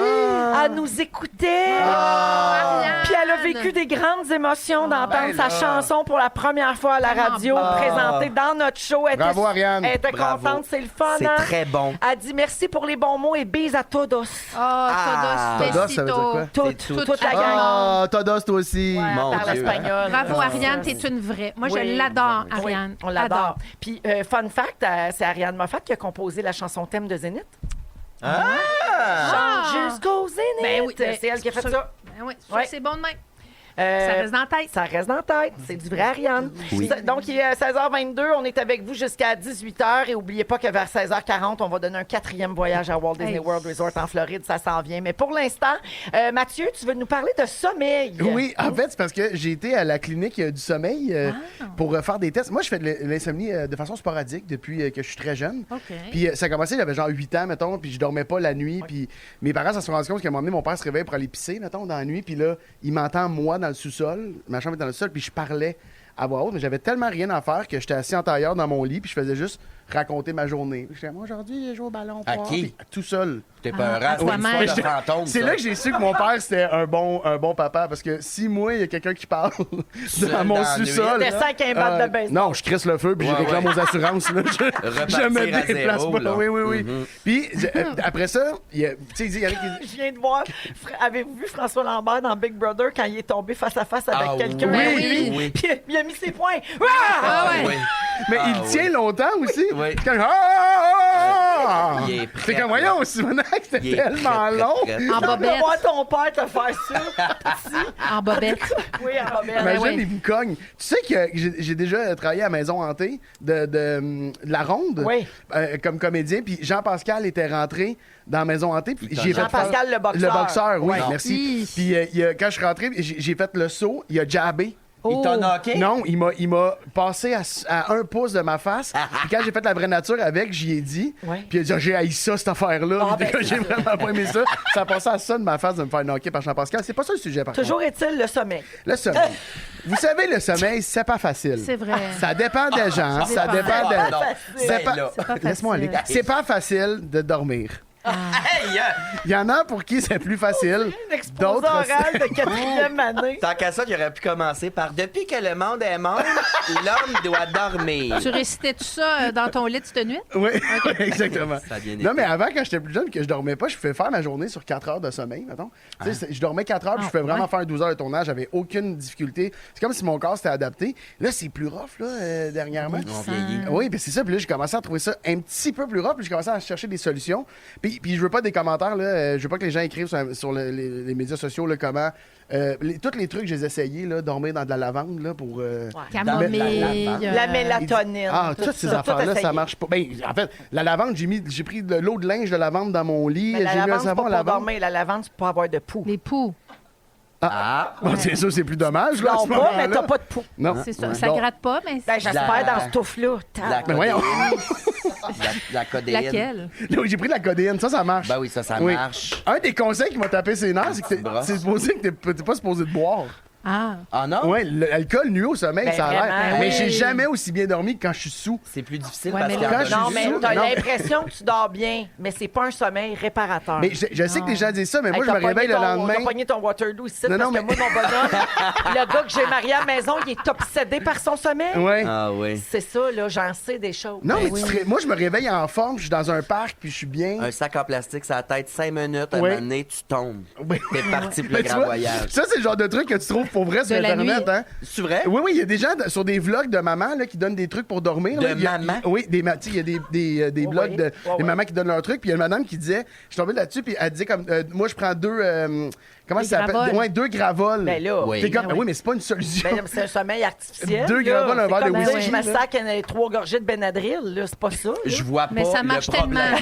Elle nous écoutait. Ariane. Puis elle a vécu des grandes émotions d'entendre ben sa là. chanson pour la première fois à la radio, présentée dans notre show. Elle Bravo, était- Ariane. Elle était Bravo. contente, c'est le fun. C'est hein? très bon. Elle dit merci pour les bons mots et bise à todos. Todos, ça veut dire quoi? Toute la gang. Ah, Todos, toi aussi. Ouais, Mon elle parle Dieu. espagnol. Bravo, Ah, Ariane, ça, t'es une vraie. Moi, Oui. je l'adore, Oui, Ariane. on l'adore. Adore. Puis, fun fact, c'est Ariane Moffat qui a composé la chanson thème de Zénith. Ah! Chante jusqu'au Zénith. Ben oui, c'est elle qui a fait sûr- ça. Ben oui, Ouais. c'est bon de même. Euh, Ça reste dans la tête. Ça reste dans la tête. C'est du vrai Ariane. Oui. Donc, il est 16h22. On est avec vous jusqu'à 18h. Et n'oubliez pas que vers 16h40, on va donner un 4e voyage à Walt Disney Hey. World Resort en Floride. Ça s'en vient. Mais pour l'instant, Mathieu, tu veux nous parler de sommeil. Oui, en fait, c'est parce que j'ai été à la clinique du sommeil pour faire des tests. Moi, je fais de l'insomnie de façon sporadique depuis que je suis très jeune. OK. Puis ça a commencé, j'avais genre 8 ans, mettons, puis je dormais pas la nuit. Puis mes parents se sont rendus compte qu'à un moment donné, mon père se réveille pour aller pisser, mettons, dans la nuit. Puis là, il m'entend, moi, dans le sous-sol. Ma chambre est dans le sous-sol, puis je parlais à voix haute, mais j'avais tellement rien à faire que j'étais assis en tailleur dans mon lit, puis je faisais juste raconter ma journée. Puis j'étais, moi, aujourd'hui, j'ai joué au ballon. À fort. qui? Puis tout seul. T'es peurant, à c'est une toi-même. histoire de fantôme. C'est ça. là que j'ai su que mon père, c'était un bon papa. Parce que si moi, il y a quelqu'un qui parle dans mon dans la nuit. sous-sol. Descends avec un bat de baseball. Non, je crisse le feu puis je Ouais, réclame ouais. aux assurances. Là. Je me Repartir à déplace zéro, pas. là. Oui, oui, oui. Puis après ça, il y a, tu sais, il y a qui Je viens de voir. Avez-vous vu François Lambert dans Big Brother quand il est tombé face à face avec Ah quelqu'un? oui, lui, oui. Puis il a mis ses poings. Ah! Ah ouais. Oui. Mais Ah, il oui. tient longtemps aussi. Oui. C'est comme, Il est prêt, C'est comme, voyons, Simonac, c'était Il est tellement prêt, long. prêt, prêt. En Je veux bobette. voir ton père te faire ça. En bobette. Oui, en bobette. Imagine, ouais. il me cogne. Tu sais que j'ai déjà travaillé à Maison Hantée de la Ronde Oui. comme comédien. Puis Jean-Pascal était rentré dans Maison Hantée. Puis Il j'ai fait Jean-Pascal, le boxeur. Le boxeur, oui, Ouais. merci. Hi. Puis quand je suis rentré, j'ai fait le saut. Il a jabé. Il t'a knocké? Non, il m'a passé à 1 pouce de ma face. Puis quand j'ai fait la vraie nature avec, j'y ai dit. Ouais. Puis il a dit, j'ai haï ça, cette affaire-là. Ah, Puis ben, j'ai vraiment pas aimé ça. Ça a passé à ça de ma face de me faire knocker par Jean-Pascal. C'est pas ça le sujet, par Toujours est-il le sommeil. contre. Le sommeil. Vous savez, le sommeil, c'est pas facile. C'est vrai. Ça dépend des gens. Ça dépend. dépend de... Ah, non. C'est Ben pas- là. C'est pas Laisse-moi aller. facile. C'est pas facile de dormir. Hey! Il y en a pour qui c'est plus facile. L'exposé D'autres, oral de 4e année. Tant qu'à ça, il aurait pu commencer par « Depuis que le monde est mort, l'homme doit dormir. Tu récitais tout ça dans ton lit cette nuit? Oui, exactement. Ça a bien Non, été. mais avant, quand j'étais plus jeune, que je dormais pas, je pouvais faire ma journée sur 4 heures de sommeil, mettons. Tu sais, je dormais 4 heures, puis je pouvais vraiment faire 12 heures de tournage. J'avais aucune difficulté. C'est comme si mon corps s'était adapté. Là, c'est plus rough, là, dernièrement. On vieillit. Oui, puis c'est ça. Puis là, j'ai commencé à trouver ça un petit peu plus rough, puis j'ai commencé à chercher des solutions. Puis je veux pas des commentaires, là. Je veux pas que les gens écrivent sur les médias sociaux, là, comment... tous les trucs, je les ai essayés, là, dormir dans de la lavande, là, pour... Camomille. La mélatonine. Ah, toutes ces affaires-là, ça marche pas. Ben, en fait, la lavande, j'ai pris de l'eau de linge de lavande dans mon lit. Mais la J'ai mis un lavande, c'est savon pas à pour lavande. dormir. La lavande, c'est pour avoir de poux. Les poux. Bon, c'est ça, c'est plus dommage, là, à Non, ce pas, moment-là. mais t'as pas de poux. Non. C'est ça. Ouais. Ça Bon. gratte pas, mais... Ben, j'espère La- dans ce touffe-là. La Mais voyons. La codéine. Laquelle? Là, j'ai pris de la codéine, ça marche. Ben oui, ça Oui. marche. Un des conseils qui m'a tapé ses nerfs, c'est que brosse. c'est supposé que t'es pas supposé de boire. Ah. Ah non? Oui, l'alcool nuit au sommeil, Ben, ça a l'air. vraiment, Mais oui. j'ai jamais aussi bien dormi que quand je suis sous. C'est plus difficile Ouais, parce mais qu'il y là- en a Quand Non, je mais suis t'as non. l'impression que tu dors bien, mais c'est pas un sommeil réparateur. Mais je sais que les gens disent ça, mais moi, Hey, je me t'as réveille le pogné lendemain. T'as pogné ton Waterloo ici, Non, parce non, que moi, mon bonhomme, le gars que j'ai marié à la maison, il est obsédé par son sommeil. Ouais. Ah oui. C'est ça, là, j'en sais des choses. Non, mais Ben tu moi, je me réveille en forme, je suis dans un parc, puis je suis bien. Un sac en plastique, ça tête 5 minutes, à un Oui. moment donné, tu tombes. Oui. T'es parti pour Mais le tu grand vois, voyage. Ça, c'est le genre de truc que tu trouves pour vrai sur De la Internet, nuit. hein? C'est vrai? Oui, il y a des gens sur des vlogs de maman là, qui donnent des trucs pour dormir. De là. Il y a- maman? Oui, tu sais, il y a des Oh, vlogs oui. de Oh, des oui. mamans qui donnent leurs trucs. Puis il y a une madame qui disait, je suis tombé là-dessus, puis elle disait comme, moi, je prends 2, comment Des ça s'appelle? gravoles. Ouais, 2 gravoles. Ben là, Oui. T'es comme, Ben oui. oui, mais c'est pas une solution. ben, c'est un sommeil artificiel. 2 là. gravoles, un C'est verre de comme dire, whisky, je me là. sac 3 gorgées de Benadryl, là, c'est pas ça. là. Je vois pas Mais ça le marche problème. tellement.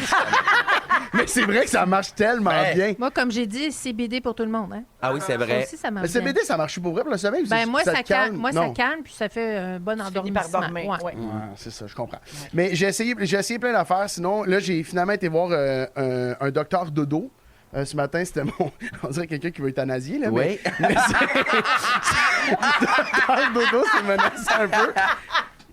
Mais c'est vrai que ça marche tellement Ben, bien. Moi, comme j'ai dit, CBD pour tout le monde. Hein? Ah oui, c'est Ça vrai. aussi, ça Mais marche bien. CBD, ça marche pour vrai pour le sommeil? ou Ben, c'est- moi, ça te calme. Moi, ça Non. calme, puis ça fait un bon Tu finis par endormissement. dormir. Ouais. Ouais. Ouais, c'est ça, je comprends. Mais j'ai essayé plein d'affaires. Sinon, là, j'ai finalement été voir un docteur dodo. Ce matin, c'était mon... On dirait quelqu'un qui veut euthanasier, là. Oui. Mais docteur dodo, c'est menaçant un peu.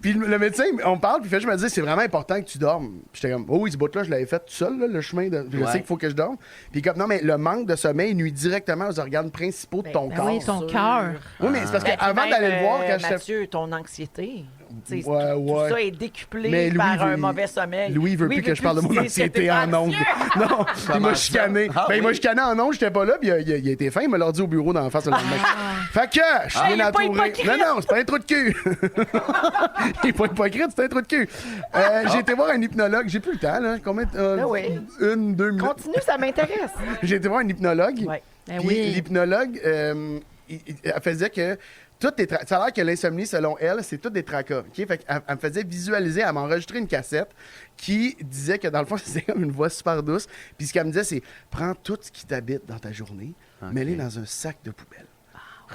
Puis le médecin, on parle, puis je me dis, c'est vraiment important que tu dormes. Puis j'étais comme, oh oui, ce bout-là, je l'avais fait tout seul, là, le chemin. Je Ouais. sais qu'il faut que je dorme. Puis comme, non, mais le manque de sommeil nuit directement aux organes principaux de ton Ben corps. oui, ton cœur. Oui, mais c'est parce Ben, puis qu'avant même, d'aller le voir, quand j'étais. Mathieu, ton anxiété. Tu sais, Ouais, tout ouais. ça est décuplé Mais Louis par un veut- mauvais sommeil. Louis veut plus que je parle de mon utiliser anxiété cette en ondes. Non, il Comment m'a ça? chicané. Ah Ben, il m'a oui? chicané en ondes, j'étais pas là, puis il a été fin, il me l'a dit au bureau d'en face le lendemain. Fait que, je suis il bien est pas entouré. hypocrite. Non, c'est pas un trou de cul. Il est pas hypocrite, c'est un trou de cul. J'ai été voir un hypnologue, j'ai plus le temps, là. Combien? Ah oui. 2 minutes. Continue, ça m'intéresse. J'ai été voir un hypnologue. Ouais. Ben Puis oui. l'hypnologue, elle faisait que ça a l'air que l'insomnie, selon elle, c'est tout des tracas. OK? Fait qu'elle me faisait visualiser, elle m'a enregistré une cassette qui disait que dans le fond, c'était comme une voix super douce. Puis ce qu'elle me disait, c'est prends tout ce qui t'habite dans ta journée, mets-les dans un sac de poubelle.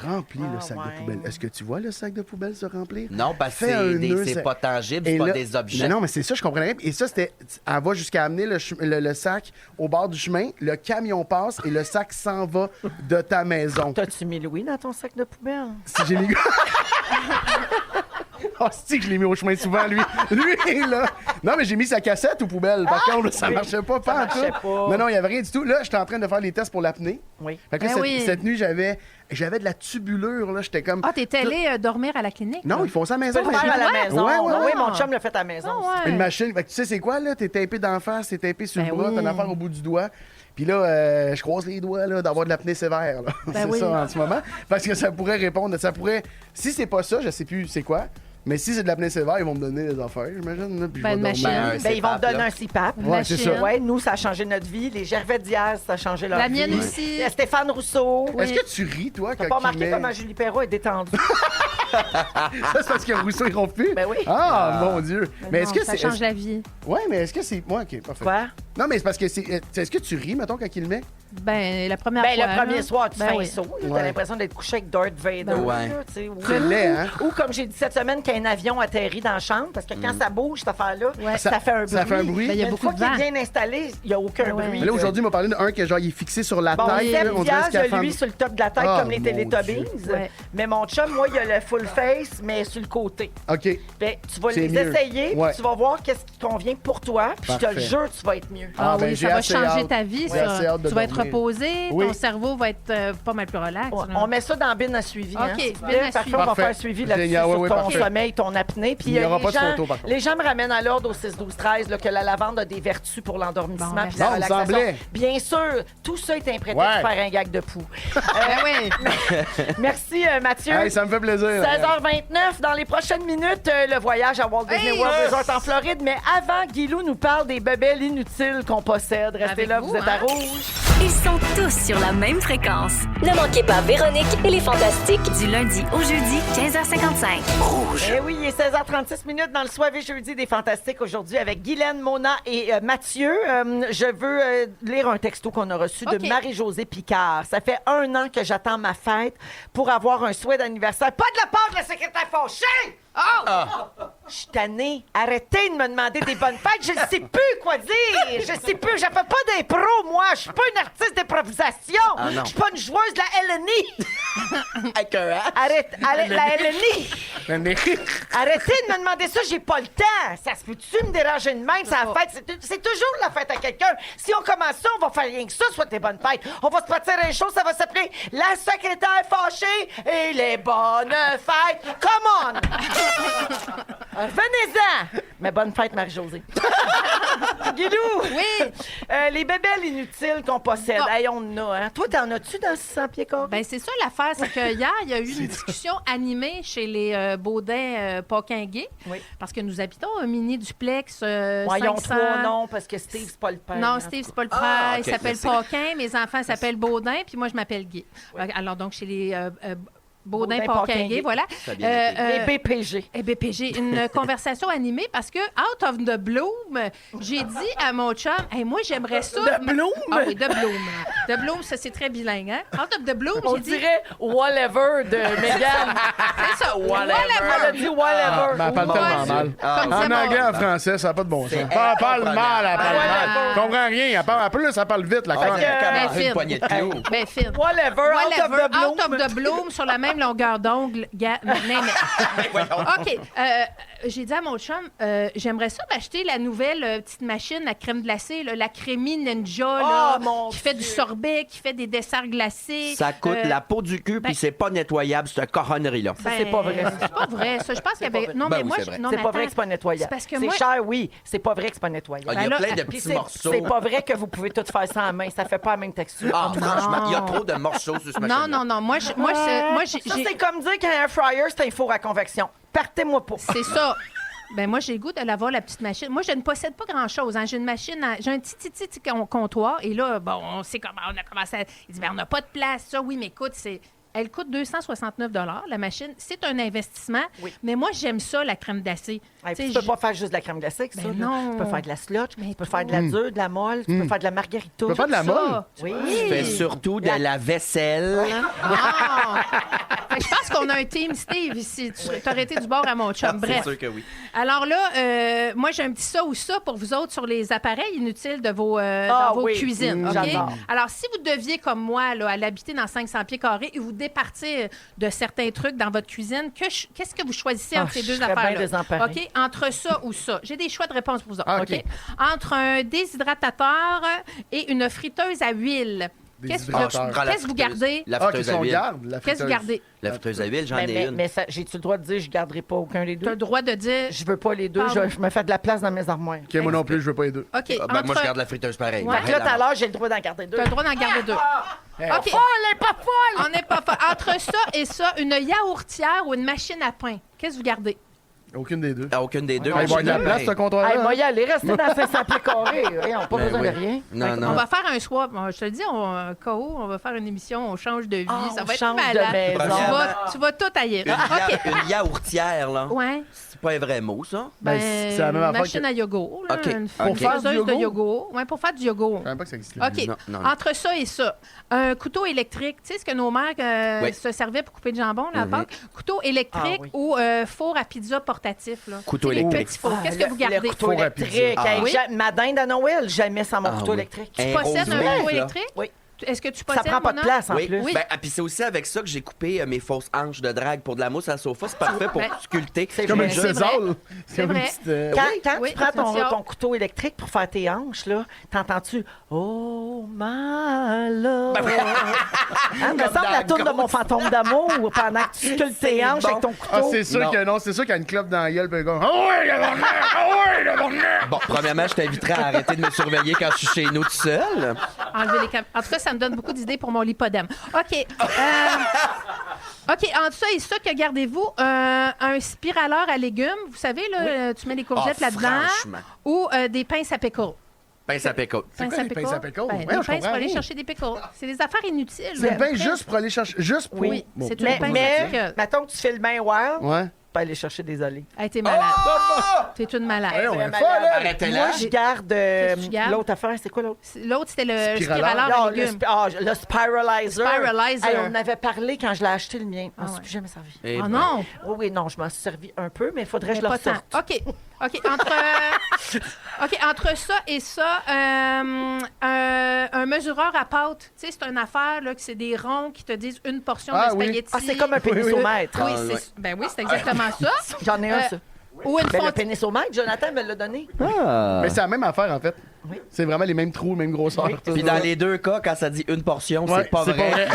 Remplis le sac ouais. de poubelle. Est-ce que tu vois le sac de poubelle se remplir? Non, parce que Fais un nœud, c'est ça- pas tangible, Et c'est pas là- des objets. Non, mais c'est ça, je comprenais. Et ça, c'était. Elle va jusqu'à amener le sac au bord du chemin, le camion passe et le sac s'en va de ta maison. T'as-tu mis Louis dans ton sac de poubelle? Si j'ai mis. Oh, c'est que je l'ai mis au chemin souvent, lui. Lui, là. Non, mais j'ai mis sa cassette aux poubelles. Par contre, là, ça oui. marchait pas, Ça pas en marchait tout. pas. Non, non, il n'y avait rien du tout. Là, j'étais en train de faire les tests pour l'apnée. Oui. Fait que là, Ben oui. cette nuit, j'avais de la tubulure, là. J'étais comme. Ah, t'es allé dormir à la clinique? Non, là? ils font ça à la Tu maison. peux le faire à la maison. Ouais, ouais, Oui, ouais. mon chum l'a fait à la maison. Ah, aussi. ouais. Une machine. Fait que tu sais, c'est quoi, là? T'es tapé d'en face, t'es tapé sur Ben le bras, oui. t'as une affaire au bout du doigt. Puis là, je croise les doigts, là, d'avoir de l'apnée sévère, là. Ben c'est oui. ça, en ce moment. Parce que ça pourrait répondre, si c'est pas ça, je sais plus c'est quoi. Mais si c'est de l'apnée sévère, ils vont me donner des affaires, j'imagine. Là, puis je Ben, vais une dormir. machine. Ben, ils vont te CPAP, donner là. un CPAP. Ouais, c'est ça. Machine. Ouais, nous, ça a changé notre vie. Les Gervais Diaz, ça a changé leur La vie. mienne aussi. Stéphane Rousseau. Est-ce que tu ris, toi, T'as quand pas il remarqué met... comment Julie Perrault est détendue? Ça, c'est parce que Rousseau, ils ronfle plus? Ben oui. Ah, mon Dieu. Mais est-ce Non, que ça c'est... change la vie. Ouais, mais est-ce que c'est... Ouais, OK, parfait. Quoi? Non, mais c'est parce que c'est... Est-ce que tu ris, mettons, quand il le met? Ben, la première Ben, fois. le premier là. soir, tu Ben fais un oui. saut. là. Ouais. T'as l'impression d'être couché avec Darth Vader. Ben ouais. là, tu sais, ou- C'est laid, hein? Ou comme j'ai dit cette semaine, qu'un avion atterrit dans la chambre, parce que quand ça bouge, cette affaire-là, Ouais. ça fait un bruit. Ça fait un bruit. Ben, il y a Mais beaucoup une de fois qu'il vent. est bien installé, il n'y a aucun Ah ouais. bruit. Mais là, aujourd'hui, il m'a parlé d'un que, genre, il est fixé sur la Bon, tête. Seb là, on dirait Diaz, scaphandre. lui, sur le top de la tête, Ah, comme les mon Teletubbies. Dieu. Ouais. Mais mon chum, moi, il a le full face, mais sur le côté. OK. Ben, tu vas C'est les mieux. essayer, Ouais. puis tu vas voir qu'est-ce qui convient pour toi, puis je te le Parfait. jure, tu vas être mieux. Ah ben, oui, j'ai ça va assez changer hâte. ta vie, J'ai assez ça. hâte de Tu vas être dormir. reposé, Oui. ton cerveau va être pas mal plus relax. là. On met ça dans bin à suivi. OK, hein, s'il te bin plaît. à Parfait, suivi. on va Parfait. faire suivi là-dessus Génial, sur oui, ton parfait. sommeil, ton apnée. Puis Il n'y aura les pas de gens- photo, par contre. Les gens me ramènent à l'ordre au 6-12-13 là, que la lavande a des vertus pour l'endormissement Bon, puis la merci. relaxation. Bon, il me semblait. Bien sûr, tout ça est un prétexte Ouais. pour faire un gag de poux. Ben oui. Merci Mathieu. Hey, ça me fait plaisir. 16h29, dans les prochaines minutes, le voyage à Walt Disney Hey! World Resort en Floride. Mais avant, Guilou nous parle des bebelles inutiles qu'on possède. Restez Avec là, vous, vous êtes à hein? rouge. Ils sont tous sur la même fréquence. Ne manquez pas Véronique et les Fantastiques. Du lundi au jeudi, 15h55. Eh oui, il est 16h36 minutes dans le soirée jeudi des Fantastiques aujourd'hui avec Guylaine, Mona et Mathieu. Je veux lire un texto qu'on a reçu OK. de Marie-Josée Picard. Ça fait 1 an que j'attends ma fête pour avoir un souhait d'anniversaire. Pas de la part de la secrétaire fâchée! Je suis tannée. Arrêtez de me demander des bonnes fêtes. Je ne sais plus quoi dire. Je sais plus. Je fais pas d'impro, moi. Je suis pas une artiste d'improvisation. Ah, non. Je suis pas une joueuse de la LNI. Avec un H. Arrête, la LNI. Merci. Arrêtez de me demander ça, j'ai pas le temps. Ça se peut-tu me déranger de même, ça la fête? C'est toujours la fête à quelqu'un. Si on commence ça, on va faire rien que ça, soit tes bonnes fêtes. On va se partir un show, ça va s'appeler La secrétaire fâchée et les bonnes fêtes. Come on! Venez-en! Mais bonne fête, Marie-Josée. Guilou! Oui. Les bébelles inutiles qu'on possède. Bon. Hey, on en a, hein? Toi, t'en as-tu dans 600 pieds carrés? Ben c'est ça l'affaire, c'est que hier, il y a eu une discussion animée chez les Baudins Paquin-Gay. Oui. Parce que nous habitons un mini-duplex Ouais, ils ont 500. 3 noms parce que Steve, c'est pas le père. Non, hein. Steve, c'est pas le père. Ah, Il ok, s'appelle merci. Paquin. Mes enfants s'appellent Baudin, puis moi, je m'appelle Guy. Alors, donc, chez les Baudin Baudin, Paquin-Gay, Paquin-Gay. voilà. Ça a bien été. Les BPG. Eh bien, j'ai une conversation animée parce que, out of the bloom, j'ai dit à mon chum, hey, moi, j'aimerais ça. De bloom? Ah oui, de bloom. De bloom, ça, c'est très bilingue, hein? Out of the bloom, On j'ai dit. dirait whatever de Megan. C'est ça, Elle a dit whatever. Mais elle parle tellement mal. Comme En c'est anglais, bon. en français, ça n'a pas de bon sens. C'est Elle parle mal, elle parle Ouais. mal. Je comprends rien. Elle parle plus, elle parle vite, la Ah, conne. il y a Ben, comme une fine. poignée de clous. Ben, fine. Whatever, out of the bloom. Out of the bloom, sur la même longueur d'ongle. OK. J'ai dit à mon chum, j'aimerais ça m'acheter la nouvelle petite machine à crème glacée, là, la Crémi Ninja, là, mon qui fait du Dieu. sorbet, qui fait des desserts glacés. Ça coûte la peau du cul, ben- puis c'est pas nettoyable, cette coronnerie-là. Ça, c'est pas vrai. C'est pas vrai, ça. Je pense qu'il y avait. pas vrai. Non, Ben mais oui, moi, c'est vrai. non, C'est mais pas vrai attends. que c'est pas nettoyable. C'est parce que c'est moi- cher, oui. C'est pas vrai que c'est pas nettoyable. Ah, il y a Ben là, plein de Puis petits morceaux. c'est pas vrai que vous pouvez tout faire ça en main. Ça fait pas la même texture. Ah, franchement, il y a trop de morceaux sur ce machine. Non. Moi, j'ai. Ça, c'est comme dire qu'un air fryer, c'est un four à convection. Partez-moi pas. C'est ça. Ben moi, j'ai le goût de l'avoir, la petite machine. Moi, je ne possède pas grand-chose. Hein. J'ai une machine, j'ai un petit comptoir. Et là, bon, on sait comment on a commencé à... Il dit, ben, on n'a pas de place, ça. Oui, mais écoute, elle coûte 269 la machine. C'est un investissement. Oui. Mais moi, j'aime ça, la crème glacée. Hey, Tu puis sais, tu peux pas faire juste de la crème glacée avec ça. Ben là. non. Tu peux faire de la slotch, Mais tu peux faire de la dure, de la molle, tu peux faire de la margarita. Tu peux faire de la molle? ça. Oui. Tu fais surtout de la vaisselle. Ah! Fait que je pense qu'on a un team Steve ici. Tu aurais été du bord à mon chum. C'est Bref. sûr que oui. Alors là, moi, j'ai un petit ça ou ça pour vous autres sur les appareils inutiles de vos, dans vos oui. cuisines. OK? J'adore. Alors, si vous deviez, comme moi, là, à l'habiter dans 500 pieds carrés et vous départir de certains trucs dans votre cuisine, qu'est-ce que vous choisissez entre ces je deux serais bien affaires-là? désemparée. OK? Entre ça ou ça. J'ai des choix de réponse pour vous autres. Ah, OK? OK. Entre un déshydratateur et une friteuse à huile. Qu'est-ce Déshydrateur. que Je prends la qu'est-ce que vous friteuse. gardez? La Ah, friteuse qu'est-ce à qu'on huile. garde? La Qu'est-ce que vous friteuse. gardez? La friteuse à huile, j'en ai Mais, une. mais ça, j'ai-tu le droit de dire que je garderai pas aucun des Tu as deux? le droit de dire... Je veux pas les deux. Pardon. Je me fais de la place dans mes armoires. OK, moi non plus, je veux pas les deux. OK. Ah, ben, moi, entre- je garde la friteuse pareil. Ouais. Fait que là, tout à l'heure, j'ai le droit d'en garder deux. Tu as le droit d'en garder deux. Hey, OK. Elle est pas folle! On n'est pas fa- Entre ça et ça, une yaourtière ou une machine à pain, qu'est-ce que vous gardez? Aucune des deux. Ah, aucune des deux. Il va y avoir de la place, ce comptoir-là. Hey, moi, hein? y aller, rester dans 500 pieds carrés. Hey, on n'a pas Ben besoin oui. de rien. Non, On non. va faire un swap. Je te le dis, KO, on va faire une émission, on change de vie. Ah, ça on va être change de malade. maison. Tu vas tout ailleurs. OK. Une yaourtière, là. Ouais. C'est pas un vrai mot, ça? Ben, c'est la même affaire machine que- à yogourt. Là, OK. Une Pour faire du faiseuse de yogourt? yogourt. Ouais, pour faire du yogourt. Je savais pas que ça existait. OK. Non, non, non. Entre ça et ça, un couteau électrique. Tu sais ce que nos mères Oui. se servaient pour couper le jambon, là, à l'époque? Couteau électrique Ah oui. ou four à pizza portatif. Là. Couteau Tu sais, les électrique. petits fours. Qu'est-ce que vous gardez? Le couteau Four à électrique. pizza. Hey, Oui. Ma dinde à Noël, jamais sans mon Ah couteau oui. électrique. Tu Un possèdes rose un vif, couteau là. électrique? Oui. Est-ce que tu Ça possèdes, prend pas de Mona? place, en Oui, plus. Oui. ben, puis c'est aussi avec ça que j'ai coupé mes fausses hanches de drague pour de la mousse à sofa. C'est parfait pour Ben, sculpter. c'est Comme vrai. un C'est César. vrai. C'est comme vrai. une petite. Quand Oui, tu prends attention. ton couteau électrique pour faire tes hanches, là, t'entends-tu « Oh my love Ben Hein, me semble la tourne de mon fantôme d'amour pendant que tu sculptes tes hanches avec ton Ah, couteau. c'est sûr Non. que non, c'est sûr qu'il y a une clope dans la gueule, puis comme. Ah ouais, le bonheur! Ah ouais, le bonheur! Bon, premièrement, je t'inviterai à arrêter de me surveiller quand je suis chez nous tout seul. Enlever les en tout cas, ça me donne beaucoup d'idées pour mon lipodème. OK. OK, entre ça et ça, que gardez-vous? Un spiraleur à légumes. Vous savez, là, tu mets des courgettes Ah, là-dedans. franchement. Ou des pinces à pickles. Pince à pécote. C'est quoi, les pinces à pickles? Ben, Ouais, des je pinces comprends pour aller rien. chercher des pickles. C'est des affaires inutiles. C'est une là. pince juste pour aller chercher. Juste pour. Oui, Bon. c'est une pince à Mais, pickles. mettons que tu fais le bain wild, tu Ouais. peux aller chercher des olives. Hey, t'es malade. Oh! T'es une malade. Hey, on est Vraiment folle, malade. là! Arrêtez-la. Moi, je garde Qu'est-ce que tu gardes? l'autre affaire. C'est quoi l'autre? L'autre, c'était le Spiraleur. spiraleur Non, à légumes. le spiralizer. Spiralizer. Hey, on en avait parlé quand je l'ai acheté, le mien. Je Ah ne suis ouais. plus jamais servi. Eh Oh ben. non! Oui, non, je m'en suis servi un peu, mais il faudrait que je Mais le pas ressorte. tant. OK, entre ça et ça, un mesureur à pâte. Tu sais, c'est une affaire, là, que c'est des ronds qui te disent une portion Ah, de oui. spaghetti. Ah, c'est comme un pénisomètre. Oui, Ah, c'est, ouais. ben oui, c'est exactement ça. J'en ai un, ça. Ou une Ben, le fontaine. pénisomètre, Jonathan me l'a donné. Ah. Mais c'est la même affaire, en fait. Oui. C'est vraiment les mêmes trous, même grosseur. tout Puis ça. dans les deux cas, quand ça dit une portion, Ouais, c'est pas c'est vrai. pas vrai.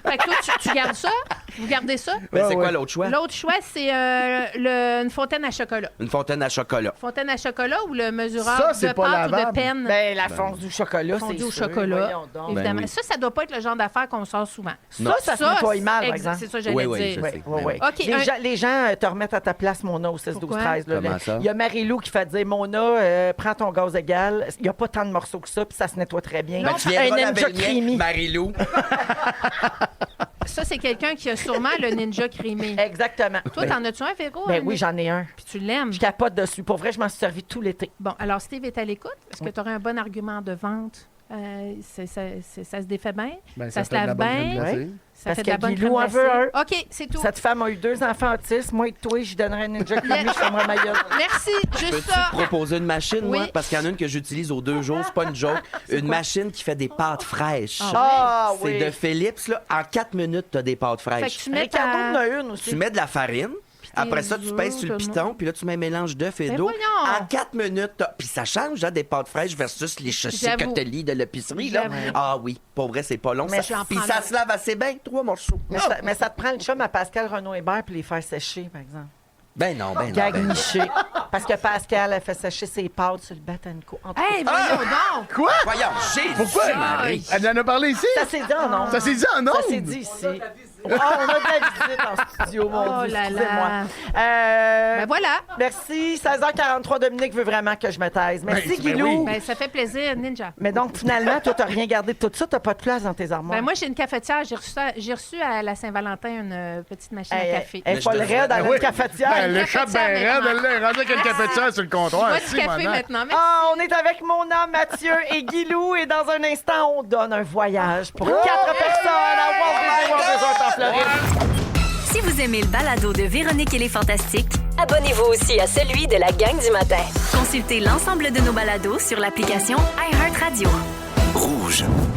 Fait que toi, tu gardes ça? Vous gardez ça? Mais c'est Ouais, quoi ouais. l'autre choix? L'autre choix, c'est une fontaine à chocolat. Une fontaine à chocolat. Fontaine à chocolat ou le mesureur Ça, c'est de pas pâte ou de lavable. peine? Ben, la fondue au chocolat, Fondue c'est au sûr. chocolat, Voyons donc. évidemment. Ben oui. Ça doit pas être le genre d'affaires qu'on sort souvent. Ça se nettoie mal, par exemple. C'est ça que j'allais Oui, oui, dire. je Oui, sais. oui, oui. OK, Les gens te remettent à ta place, Mona, au 6, 12, Pourquoi? 13. Là, Comment ça? Il y a Marie-Lou qui fait dire Mona, prends ton gaz égal. Il n'y a pas tant de morceaux que ça, puis ça se nettoie très bien. Ben, tu viendras un laver ninja le mien, creamy. Marie-Lou. Ça, c'est quelqu'un qui a sûrement le ninja crémé. Exactement. Toi, t'en as-tu un, Véro? Ben un oui, j'en ai un. Puis tu l'aimes. Je capote dessus. Pour vrai, je m'en suis servi tout l'été. Bon, alors Steve est à l'écoute. Est-ce que tu aurais un bon argument de vente? Ça se défait bien? Ben, ça se fait de la lave bonne crème bien? glacée. Ça Parce fait de la que bonne Guilou crème en veut glacée? un. OK, c'est tout. Cette femme a eu 2 enfants autistes. Moi et toi, je donnerais un ninja creamy, je fermerais ma gueule. Merci, juste Peux-tu ça. te proposer une machine, moi? Oui. Parce qu'il y en a une que j'utilise aux 2 jours, c'est pas une joke. Une machine qui fait des pâtes fraîches. Ah C'est oui. de Philips, là. En 4 minutes, t'as des pâtes Fait que fraîches. tu mets Ricardo en ta... a une aussi. Tu mets de la farine. Après ça, tu pèses sur le œufs, piton, puis là, tu mets un mélange d'œufs et Ben d'eau. voyons! En 4 minutes, puis ça change, hein, des pâtes fraîches versus les chaussées J'avoue. que tu lis de l'épicerie. Là. J'avoue. Ah oui, pour vrai, c'est pas long. Mais ça. j'en Puis prends ça là. se lave assez bien, 3 morceaux. Mais ça te prend le chum à Pascal Renaud-Hébert pour les faire sécher, par exemple. Ben non, ben non. Gag Ben non. niché. Parce que Pascal a fait sécher ses pâtes sur le Batanco. En tout cas, Hey, voyons donc! Quoi? Voyons, Jésus, Pourquoi? Marie. Elle en a parlé ici? ça s'est dit en ondes. Ça s'est dit en Ça ondes? s'est dit ici. Ah, on a de la visite en studio, mon Oh Dieu, là excusez-moi. là. Ben voilà. Merci. 16h43, Dominique veut vraiment que je me taise. Merci, Ben, ben Guilou. oui. Ben, ça fait plaisir, Ninja. Mais donc, finalement, toi, t'as rien gardé de tout ça. T'as pas de place dans tes armoires. Ben, moi, j'ai une cafetière. J'ai reçu à la Saint-Valentin une petite machine à café. Elle est pas le raid dans Ben une oui. cafetière. Ben, le chat cafetière ben raide, maintenant. elle est rendue avec une cafetière sur le comptoir. Pas du Si, café mon âme. maintenant. Merci. Ah, on est avec Mona, Mathieu et Guilou. Et dans un instant, on donne un voyage pour 4 personnes à Walt Disney World Resort en Floride. Si vous aimez le balado de Véronique et les Fantastiques, Abonnez-vous aussi à celui de la gang du matin. consultez l'ensemble de nos balados sur l'application iHeartRadio.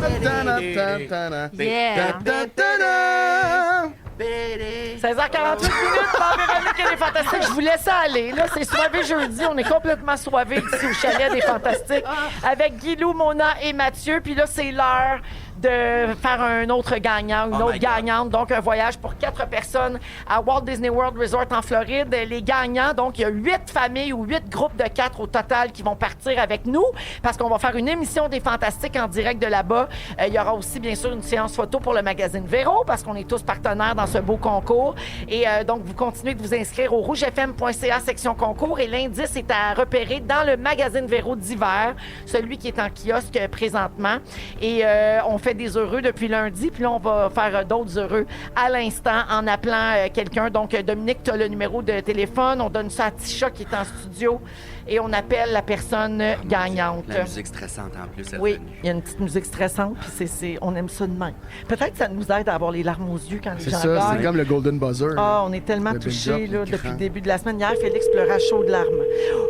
Ta-da-ta-ta-ta. Yeah. Ta-ta-ta-ta. 16h48 minutes, par Véronique et les Fantastiques. Je vous laisse aller. Là, c'est soivé jeudi. On est complètement soivé ici au chalet des Fantastiques avec Guilou, Mona et Mathieu. Puis là, c'est l'heure de faire un autre gagnant, une Oh autre my God. gagnante. Donc, un voyage pour 4 personnes à Walt Disney World Resort en Floride. Les gagnants, donc, il y a 8 familles ou 8 groupes de 4 au total qui vont partir avec nous parce qu'on va faire une émission des Fantastiques en direct de là-bas. Il y aura aussi, bien sûr, une séance photo pour le magazine Véro parce qu'on est tous partenaires dans ce beau concours. Et donc, vous continuez de vous inscrire au rougefm.ca section concours et l'indice est à repérer dans le magazine Véro d'hiver, celui qui est en kiosque présentement. Et on fait des heureux depuis lundi, puis là, on va faire d'autres heureux à l'instant en appelant quelqu'un. Donc, Dominique, tu as le numéro de téléphone. On donne ça à Tisha qui est en studio et on appelle la personne gagnante. La musique stressante en plus. elle Oui, venue. il y a une petite musique stressante, puis on aime ça de même. Peut-être que ça nous aide à avoir les larmes aux yeux quand les C'est gens ça, c'est gagnent. comme le Golden Buzzer. Ah, on est tellement Le touchés build-up, là, le depuis cran. le début de la semaine. Hier, Félix pleurait à chaud de larmes.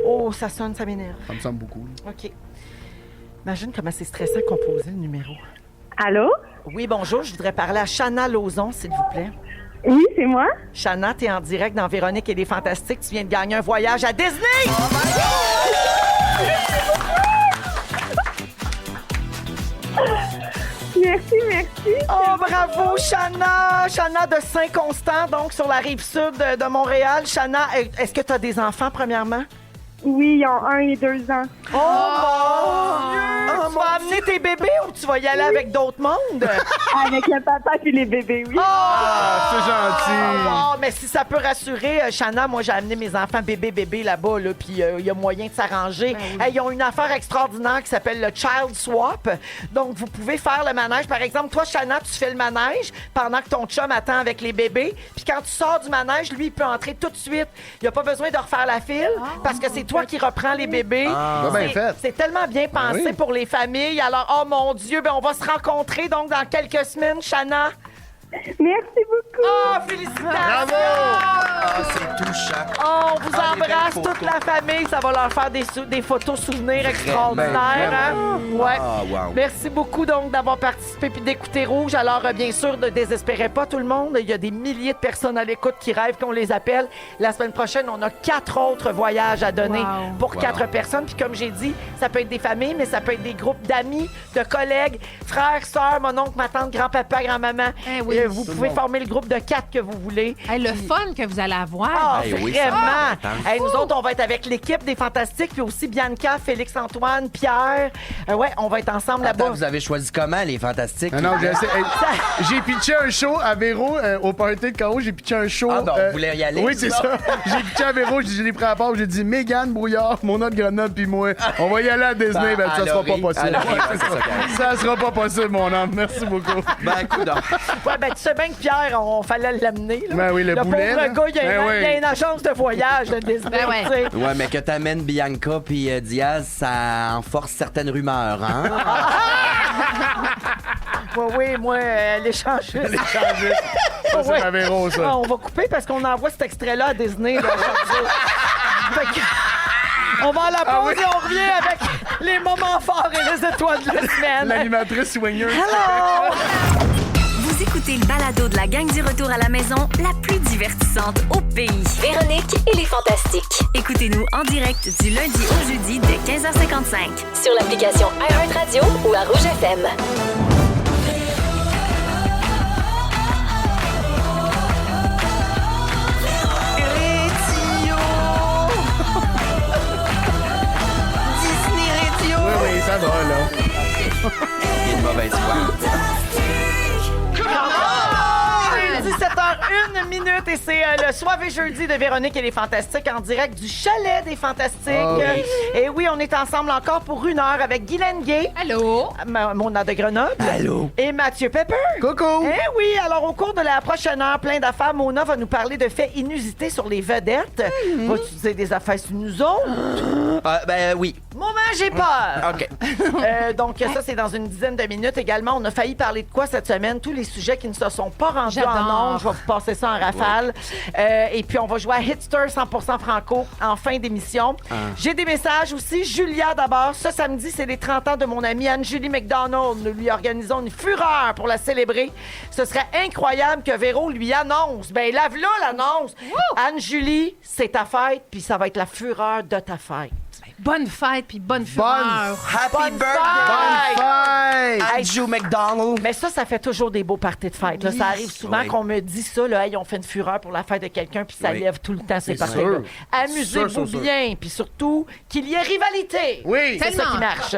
Oh, ça sonne, ça m'énerve. Ça me semble beaucoup. OK. Imagine comment c'est stressant composer le numéro. Allô? Oui, bonjour. Je voudrais parler à Chana Lauzon, s'il vous plaît. Oui, c'est moi. Chana, t'es en direct dans Véronique et les Fantastiques. Tu viens de gagner un voyage à Disney! Merci. Oh, bravo, Chana! Chana de Saint-Constant, donc sur la rive sud de Montréal. Chana, est-ce que tu as des enfants, premièrement? Oui, ils ont 1 et 2 ans. Oh, mon Dieu! Tu vas amener tes bébés ou tu vas y aller avec d'autres mondes? Avec le papa et les bébés, oui. Ah, c'est gentil. Oh, mais si ça peut rassurer, Chana, moi, j'ai amené mes enfants bébé là-bas, là, puis il y a moyen de s'arranger. Hey, ils ont une affaire extraordinaire qui s'appelle le Child Swap. Donc, vous pouvez faire le manège. Par exemple, toi, Chana, tu fais le manège pendant que ton chum attend avec les bébés. Puis quand tu sors du manège, lui, il peut entrer tout de suite. Il n'y a pas besoin de refaire la file parce que c'est toi qui reprends les bébés. bien fait. C'est tellement bien pensé oui. pour les familles. Alors, oh mon Dieu, ben on va se rencontrer donc dans quelques semaines, Chana. Merci beaucoup. Oh, félicitations! Ah, c'est touchant. Oh, on vous Ah, des embrasse, belles toute photos. la famille. Ça va leur faire des photos souvenirs extraordinaires. Hein? Ouais. Ah, wow. Merci beaucoup donc d'avoir participé puis d'écouter Rouge. Alors, bien sûr, ne désespérez pas tout le monde. Il y a des milliers de personnes à l'écoute qui rêvent qu'on les appelle. La semaine prochaine, on a 4 autres voyages à donner pour 4 personnes. Puis comme j'ai dit, ça peut être des familles, mais ça peut être des groupes d'amis, de collègues, frères, sœurs, mon oncle, ma tante, grand-papa, grand-maman. Eh oui. Vous pouvez former le groupe de 4 que vous voulez. Hey, le fun que vous allez avoir. Ah, Hey, oui, ça vraiment! va être Hey, nous autres, on va être avec l'équipe des Fantastiques, puis aussi Bianca, Félix-Antoine, Pierre. Ouais, on va être ensemble Attends, là-bas. vous avez choisi comment, les Fantastiques? Non, j'ai pitché un show à Véro, au party de K.O. J'ai pitché un show. Ah, ben, on voulait y aller, Oui, c'est ça. J'ai pitché à Véro, je l'ai pris à part, j'ai dit Mégane, Brouillard, mon autre Grenoble, puis moi. On va y aller à Disney, ben, ça sera pas possible. Ça sera pas possible, mon homme. Merci beaucoup. Ben, coudonc. Ouais, ben, tu sais bien que Pierre, on fallait l'amener. Là. Ben oui, le boulet, pauvre là. gars, il Ben oui. y a une agence de voyage de Disney. Ben ouais. tu sais. Ouais, mais que t'amènes Bianca puis Diaz, ça enforce certaines rumeurs, hein? Oui, moi, l'échange. Ça, c'est à Véro, ça. On va couper parce qu'on envoie cet extrait-là à Disney. Là, fait que, on va à la pause et on revient avec les moments forts et les étoiles de la semaine. L'animatrice soigneuse. Hello! Vous écoutez le balado de la gang du retour à la maison, la plus divertissante au pays. Véronique et les Fantastiques. Écoutez-nous en direct du lundi au jeudi dès 15h55. Sur l'application iHeartRadio ou à Rouge FM. Oui, ça va, là. Il y a une mauvaise foi. 17h01 et c'est le Soirée jeudi de Véronique et les Fantastiques en direct du chalet des Fantastiques. Oh oui. Et oui, on est ensemble encore pour 1 heure avec Guylaine Gay, Allô? Mona de Grenoble. Allô? Et Mathieu Pepper. Coucou! Eh oui, alors au cours de la prochaine heure, plein d'affaires, Mona va nous parler de faits inusités sur les vedettes. Vas-tu dire des affaires sur nous autres? Ben oui. Moment, j'ai peur! OK. Donc ça, c'est dans une dizaine de minutes. Également, on a failli parler de quoi cette semaine? Tous les sujets qui ne se sont pas rendus J'adore. en ondes. Je vais vous passer ça en rafale. Et puis, on va jouer à Hitster 100% franco en fin d'émission. J'ai des messages aussi. Julia, d'abord. Ce samedi, c'est les 30 ans de mon amie Anne-Julie McDonald. Nous lui organisons une fureur pour la célébrer. Ce serait incroyable que Véro lui annonce. Ben, lave-la l'annonce. Anne-Julie, c'est ta fête, puis ça va être la fureur de ta fête. Bonne fête puis bonne fureur. Happy Bonne birthday! Bye! Andrew McDonald! Mais ça fait toujours des beaux parties de fête. Là. Ça arrive souvent Oui. qu'on me dit ça, là, hey, on fait une fureur pour la fête de quelqu'un, puis ça Oui. lève tout le temps ces C'est parties-là. sûr. Amusez-vous Sûr. bien, puis surtout, qu'il y ait rivalité. Oui! C'est ça Tellement. qui marche.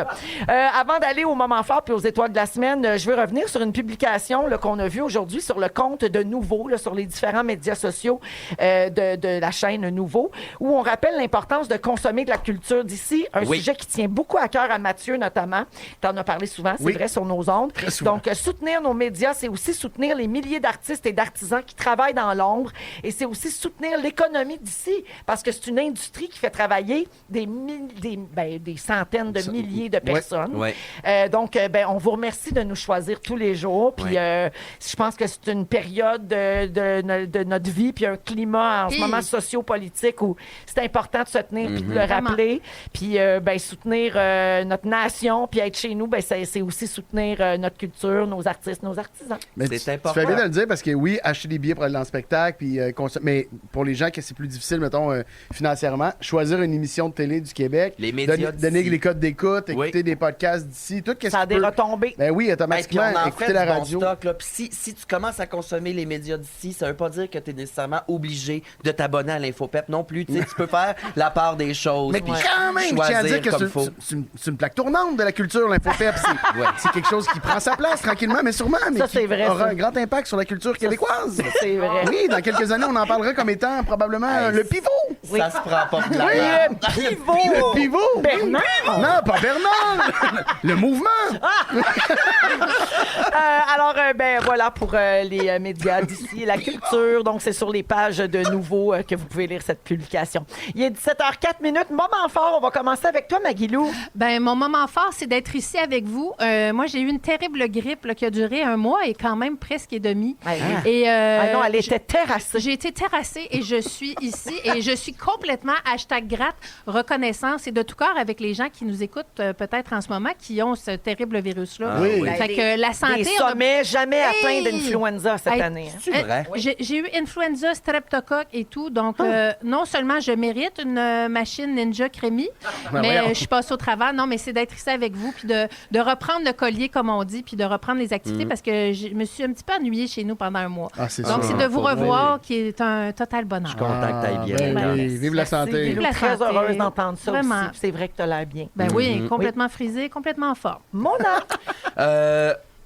Avant d'aller au moment fort puis aux étoiles de la semaine, je veux revenir sur une publication là, qu'on a vue aujourd'hui sur le compte de Nouveau, là, sur les différents médias sociaux de la chaîne Nouveau, où on rappelle l'importance de consommer de la culture d'ici, un Oui. sujet qui tient beaucoup à cœur à Mathieu notamment. Tu en as parlé souvent, c'est Oui. vrai, sur nos ondes. Donc, soutenir nos médias, c'est aussi soutenir les milliers d'artistes et d'artisans qui travaillent dans l'ombre. Et c'est aussi soutenir l'économie d'ici, parce que c'est une industrie qui fait travailler des centaines de milliers de personnes. Ouais. Donc, on vous remercie de nous choisir tous les jours. Puis, je pense que c'est une période de notre vie, puis un climat en ce moment sociopolitique où c'est important de se tenir puis de le rappeler. Puis, soutenir notre nation, puis être chez nous, c'est aussi soutenir notre culture, nos artistes, nos artisans. Mais c'est important. Tu fais bien de le dire parce que oui, acheter des billets pour aller dans le spectacle, puis mais pour les gens que c'est plus difficile, mettons, financièrement, choisir une émission de télé du Québec, les médias donner d'ici. les codes d'écoute, écouter des podcasts d'ici, tout ça a des retombées. Ben oui, Puis automatiquement, on en écouter fait la du bon radio. stock, là. Puis si tu commences à consommer les médias d'ici, ça veut pas dire que tu es nécessairement obligé de t'abonner à l'InfoPep non plus. Tu sais, tu peux faire la part des choses. Mais puis quand même, je tiens à choisir dire que comme faut. c'est une plaque tournante de la culture, l'InfoPep. C'est quelque chose qui prend sa place tranquillement, mais sûrement, mais Ça, qui c'est vrai, aura ça. un grand impact sur la culture québécoise. C'est vrai. Oui, dans quelques années, on en parlera comme étant probablement le pivot. Ça se prend pas de la Oui, merde. pivot! Le pivot! Bernard! Non, pas Bernard! Le mouvement! Alors, voilà pour les médias d'ici, la culture. Donc, c'est sur les pages de Nouveau que vous pouvez lire cette publication. Il est 17h04. Moment fort. On va commencer avec toi, Maguilou. Ben, mon moment fort, c'est d'être ici avec vous. Moi, j'ai eu une terrible grippe là, qui a duré 1 mois et quand même presque et demi. Et, non, elle était terrassée. J'ai été terrassée et je suis ici et je suis complètement #gratte reconnaissance et de tout cœur avec les gens qui nous écoutent peut-être en ce moment qui ont ce terrible virus-là. Oui. Fait que la santé... Des sommets jamais atteints Hey! d'influenza cette Hey! année. C'est vrai. J'ai eu influenza, streptocoque et tout. Donc, non seulement je mérite une machine Ninja Crémy, mais voyons. je suis passée au travers. Non, mais c'est d'être ici avec vous, puis de reprendre le collier, comme on dit, puis de reprendre les activités, parce que je me suis un petit peu ennuyée chez nous pendant 1 mois. Ah, c'est Donc, sûr. c'est de vous Faut revoir qui est un total bonheur. Je suis content que t'ailles bien. Ben oui, Merci. vive la santé. Vive la Très santé. heureuse d'entendre ça Vraiment. aussi. C'est vrai que tu as l'air bien. Ben oui, complètement frisé, complètement fort. Mona!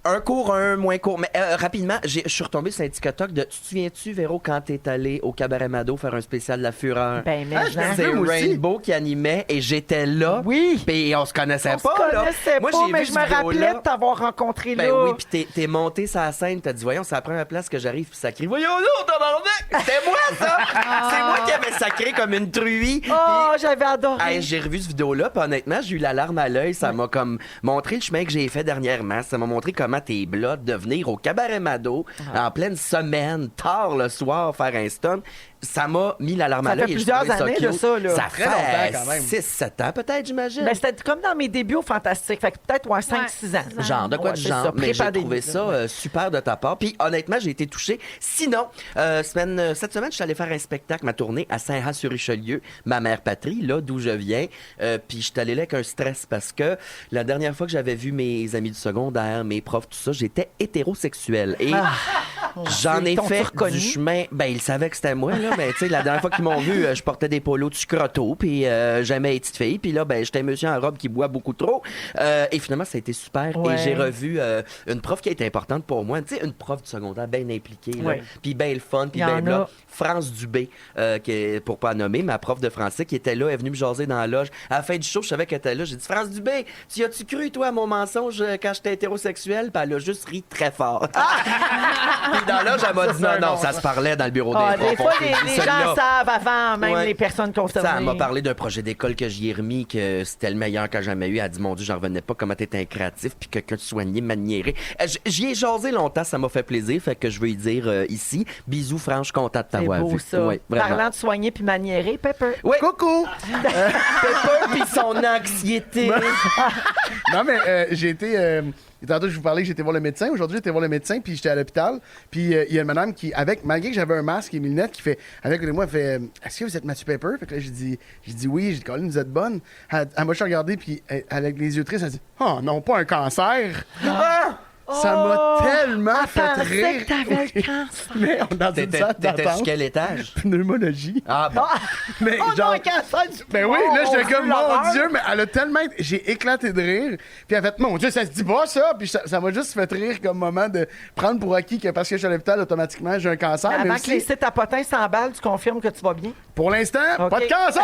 Un court, un moins court. Mais rapidement, je suis retombé sur un TikTok de... Tu te souviens-tu, Véro, quand t'es allé au Cabaret Mado faire un spécial de la Fureur? Ben, mais je l'ai C'est vu, moi aussi. Rainbow qui animait et j'étais là. Oui. Puis on se connaissait On pas, se là. connaissait Moi, pas, j'ai mais vu je ce me vidéo-là. rappelais de t'avoir rencontré Ben là. oui, puis t'es monté sur la scène, t'as dit, voyons, c'est la première place que j'arrive, puis ça crie, voyons, non, tabarnak! C'était moi, ça! C'est moi qui avais sacré comme une truie. Oh, Puis, j'avais adoré. hey, j'ai revu ce vidéo-là, puis honnêtement, j'ai eu la larme à l'œil. Ça m'a comme montré le chemin que j'ai fait dernièrement. Ça m'a montré comment t'es blotte de venir au Cabaret Mado en pleine semaine, tard le soir, faire un stun. Ça m'a mis la larme Ça à l'œil. fait et je plusieurs trouvais années cute. de ça, là. Ça Très longtemps, quand fait même. 6-7 ans, peut-être, j'imagine. Ben, c'était comme dans mes débuts au Fantastique. Fait que peut-être 5-6 ans. Genre, de quoi Ouais, du c'est genre. ça, Mais j'ai pré-pandémie, trouvé là. ça super de ta part. Puis honnêtement, j'ai été touché. Sinon, cette semaine, je suis allé faire un spectacle, ma tournée à Saint-Jean-sur-Richelieu, ma mère patrie, là d'où je viens. Puis je suis allé là avec un stress parce que la dernière fois que j'avais vu mes amis du secondaire, mes profs, tout ça, j'étais hétérosexuel. Et j'en ai T'ont-tu fait reconnu? du chemin. Ben, ils savaient que c'était moi, là. Mais tu sais, la dernière fois qu'ils m'ont vu, je portais des polos de scroto, puis j'aimais les petites filles. Puis là, ben, j'étais un monsieur en robe qui boit beaucoup trop. Et finalement, ça a été super. Ouais. Et j'ai revu une prof qui a été importante pour moi. Tu sais, une prof du secondaire bien impliquée, là. Ouais. Puis bien le fun, puis Il y bien en là. a. France Dubé, qui est, pour pas nommer, ma prof de français qui était là, elle est venue me jaser dans la loge. À la fin du show, je savais qu'elle était là. J'ai dit, France Dubé, tu as-tu cru, toi, à mon mensonge quand j'étais hétérosexuel? Puis elle a juste ri très fort. Puis dans la loge, elle m'a dit, non, ça se parlait dans le bureau Ah, des des profs. fois, On s'est dit, les gens celle-là. savent avant, même Ouais. les personnes concernées. Ça, elle m'a parlé d'un projet d'école que j'y ai remis, que c'était le meilleur que j'ai jamais eu. Elle a dit, mon Dieu, j'en revenais pas, comment t'étais un créatif, puis quelqu'un de soigné, maniéré. J'y ai jasé longtemps, ça m'a fait plaisir, fait que je veux y dire ici, bisous, franche, content de C'est t'avoir beau, vu. ça. Ouais, vraiment. Parlant de soigner puis maniérer, Pepper. Oui, Coucou! Pepper, puis son anxiété. Non, mais j'ai été. Tantôt, je vous parlais que j'étais voir le médecin. Aujourd'hui, j'étais voir le médecin, puis j'étais à l'hôpital. Puis il y a une madame qui, malgré que j'avais un masque et mes lunettes, qui fait, avec moi, elle fait est-ce que vous êtes Mathieu Pepper? Fait que là, j'ai dit oui. J'ai dit, Colin, vous êtes bonne. Elle m'a juste regardé, puis avec les yeux tristes, elle dit oh non, pas un cancer. Ça m'a tellement fait pensait rire. que t'avais le cancer. Mais on a dit ça T'étais sur d'attente. quel étage? Pneumologie. Ah, bon. Mais Oh genre... non, un cancer du Ben oui, poumon, là, j'étais mon comme, Dieu, mon l'horreur. Dieu, mais elle a tellement... J'ai éclaté de rire. Puis elle a fait, mon Dieu, ça se dit pas, ça. Puis ça m'a juste fait rire comme moment de prendre pour acquis que parce que je suis à l'hôpital, automatiquement, j'ai un cancer. Mais Avant que les aussi, sites à potins s'emballent, tu confirmes que tu vas bien? pour l'instant, Ok. pas de cancer!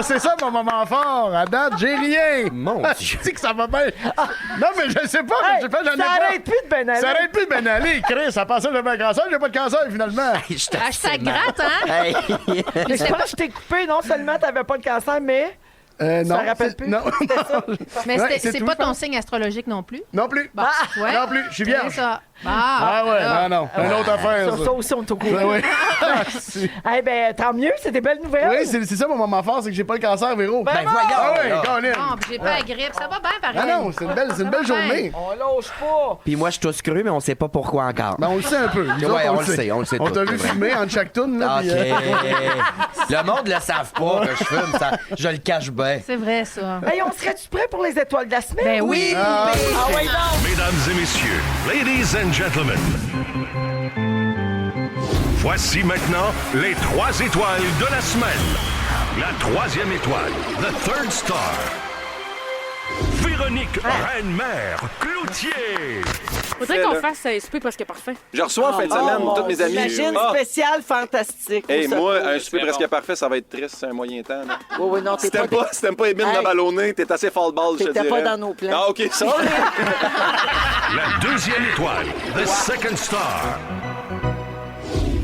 C'est ça mon moment fort. À date, j'ai rien. Mon Je dis que ça va bien. Non, mais je sais pas. Hey, j'ai fait, j'en ai ça pas. arrête plus de ben aller. Ça arrête plus de ben aller. Chris, ça pensait que j'avais un cancer, j'ai pas de cancer, finalement. Ça gratte, hein? Hey. Mais je pense que je t'ai coupé. Non seulement t'avais pas de cancer, mais... Non. rappelle c'est- plus? Non. Mais Ouais, c'est tout, pas je ton pense. signe astrologique non plus. Non plus. Bon, ouais. Non plus, je suis C'est vierge. ça. Ah ouais, là. non. Une autre affaire. Sur ça aussi, on est au courant. Ben oui. C'est- Eh ben, tant mieux, c'est des belles nouvelles. Oui, c'est ça mon moment fort, c'est que j'ai pas le cancer, Véro. Ben Ben bon! voyons! Ah ouais, là. Colin. Bon, puis j'ai pas la grippe. Ça va bien, pareil. Ah non, c'est une belle journée. On lâche pas. Puis moi, je suis tous cru, mais on sait pas pourquoi encore. Ben, on le sait un peu. Nous Ouais, autres, on le sait On tout, t'a c'est vu vrai. fumer entre chaque toune, là. OK. puis, Le monde le savent pas que je fume. Ça, je le cache bien. C'est vrai, ça. Hey, on serait-tu prêt pour les étoiles de la semaine? Ben oui. Ah ouais, non. Mesdames et messieurs, ladies and gentlemen, voici maintenant les 3 étoiles de la semaine. La 3e étoile, the third star, Véronique Reine-Mère Cloutier. Faudrait qu'on fasse un souper presque parfait. Je reçois en fin de semaine mon toutes mes amis. Imagine Ah, spécial fantastique. hey, Faut moi, ça. un souper presque parfait, ça va être triste, c'est un moyen temps. là. Oui, oui, non, Si t'aimes pas Émile Hey. Naballonné, t'es assez fall-ball, je te T'étais dirais. pas dans nos plans. Ah, OK, ça. La 2e étoile, the second star,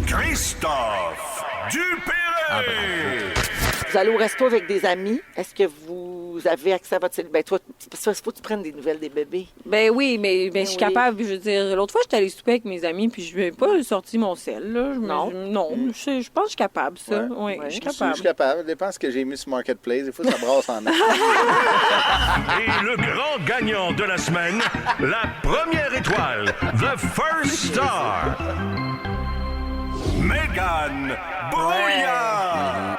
Christophe Dupéré. Vous allez au resto avec des amis. Est-ce que vous avez accès à votre cellulaire? Ben, toi, parce qu'il faut que tu prennes des nouvelles des bébés. Ben oui, mais je suis oui. capable. Je veux dire, l'autre fois, j'étais allée souper avec mes amis, puis je n'ai pas sorti mon sel. Là. Non. Je pense que je suis capable, ça. Ouais. Oui, je suis Je capable. suis capable. Ça dépend de ce que j'ai mis sur Marketplace. Des fois, ça brasse en main. Et le grand gagnant de la semaine, la première étoile, the first star, Mégane Brouillard.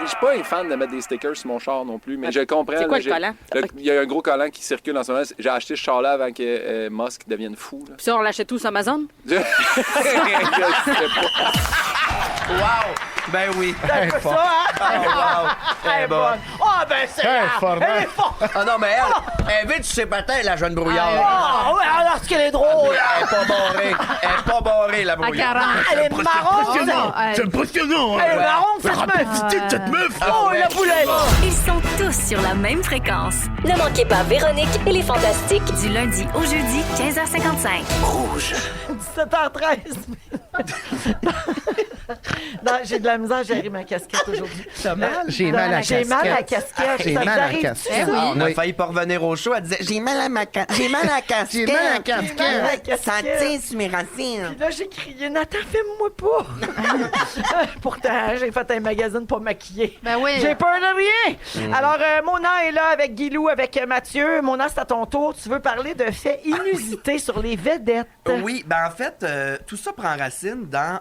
Je suis pas un fan de mettre des stickers sur mon char non plus, mais je comprends. C'est quoi là, le collant? Il y a un gros collant qui circule en ce moment. J'ai acheté ce char-là avant que Musk devienne fou. Là. Puis ça, on l'achète tous sur Amazon? Je sais pas. Wow! Ben oui. C'est pas ça, hein? Wow! Elle est bonne. Ah, ben, c'est Hey, là. formant. Elle est forte. Ah non, mais elle est vite sur ses patins, la jeune brouillard. Ah, ouais, alors ce qu'elle est drôle. Elle est pas barrée. Elle est pas barrée, la À brouillard. 40. Elle est marron. Oh, non, hey. C'est impressionnant. Elle est hein. marron, cette meuf. Petite, cette meuf. Oh, la boulette. Ils sont tous sur la même fréquence. Ne manquez pas Véronique et les Fantastiques. Du lundi au jeudi, 15h55. 17h13. Non, j'ai de la misère à gérer ma casquette aujourd'hui. T'as mal? J'ai mal à la J'ai mal à la casquette. casquette. J'ai Ça mal à la t'arrive-tu, casquette. ça? Eh oui. On a failli pas revenir au show. Elle disait j'ai mal à ma casquette. J'ai mal à la casquette. J'ai mal à la casquette. J'ai mal à la casquette. Ça tient sur mes racines. Puis là, j'ai crié, Nathan, filme-moi pas. Pourtant, j'ai fait un magazine pas maquillé. Ben oui. J'ai peur de rien. Alors, Mona est là avec Guilou, avec Mathieu. Mona, c'est à ton tour. Tu veux parler de faits inusités sur les vedettes. Oui, ben en fait, tout ça prend racine dans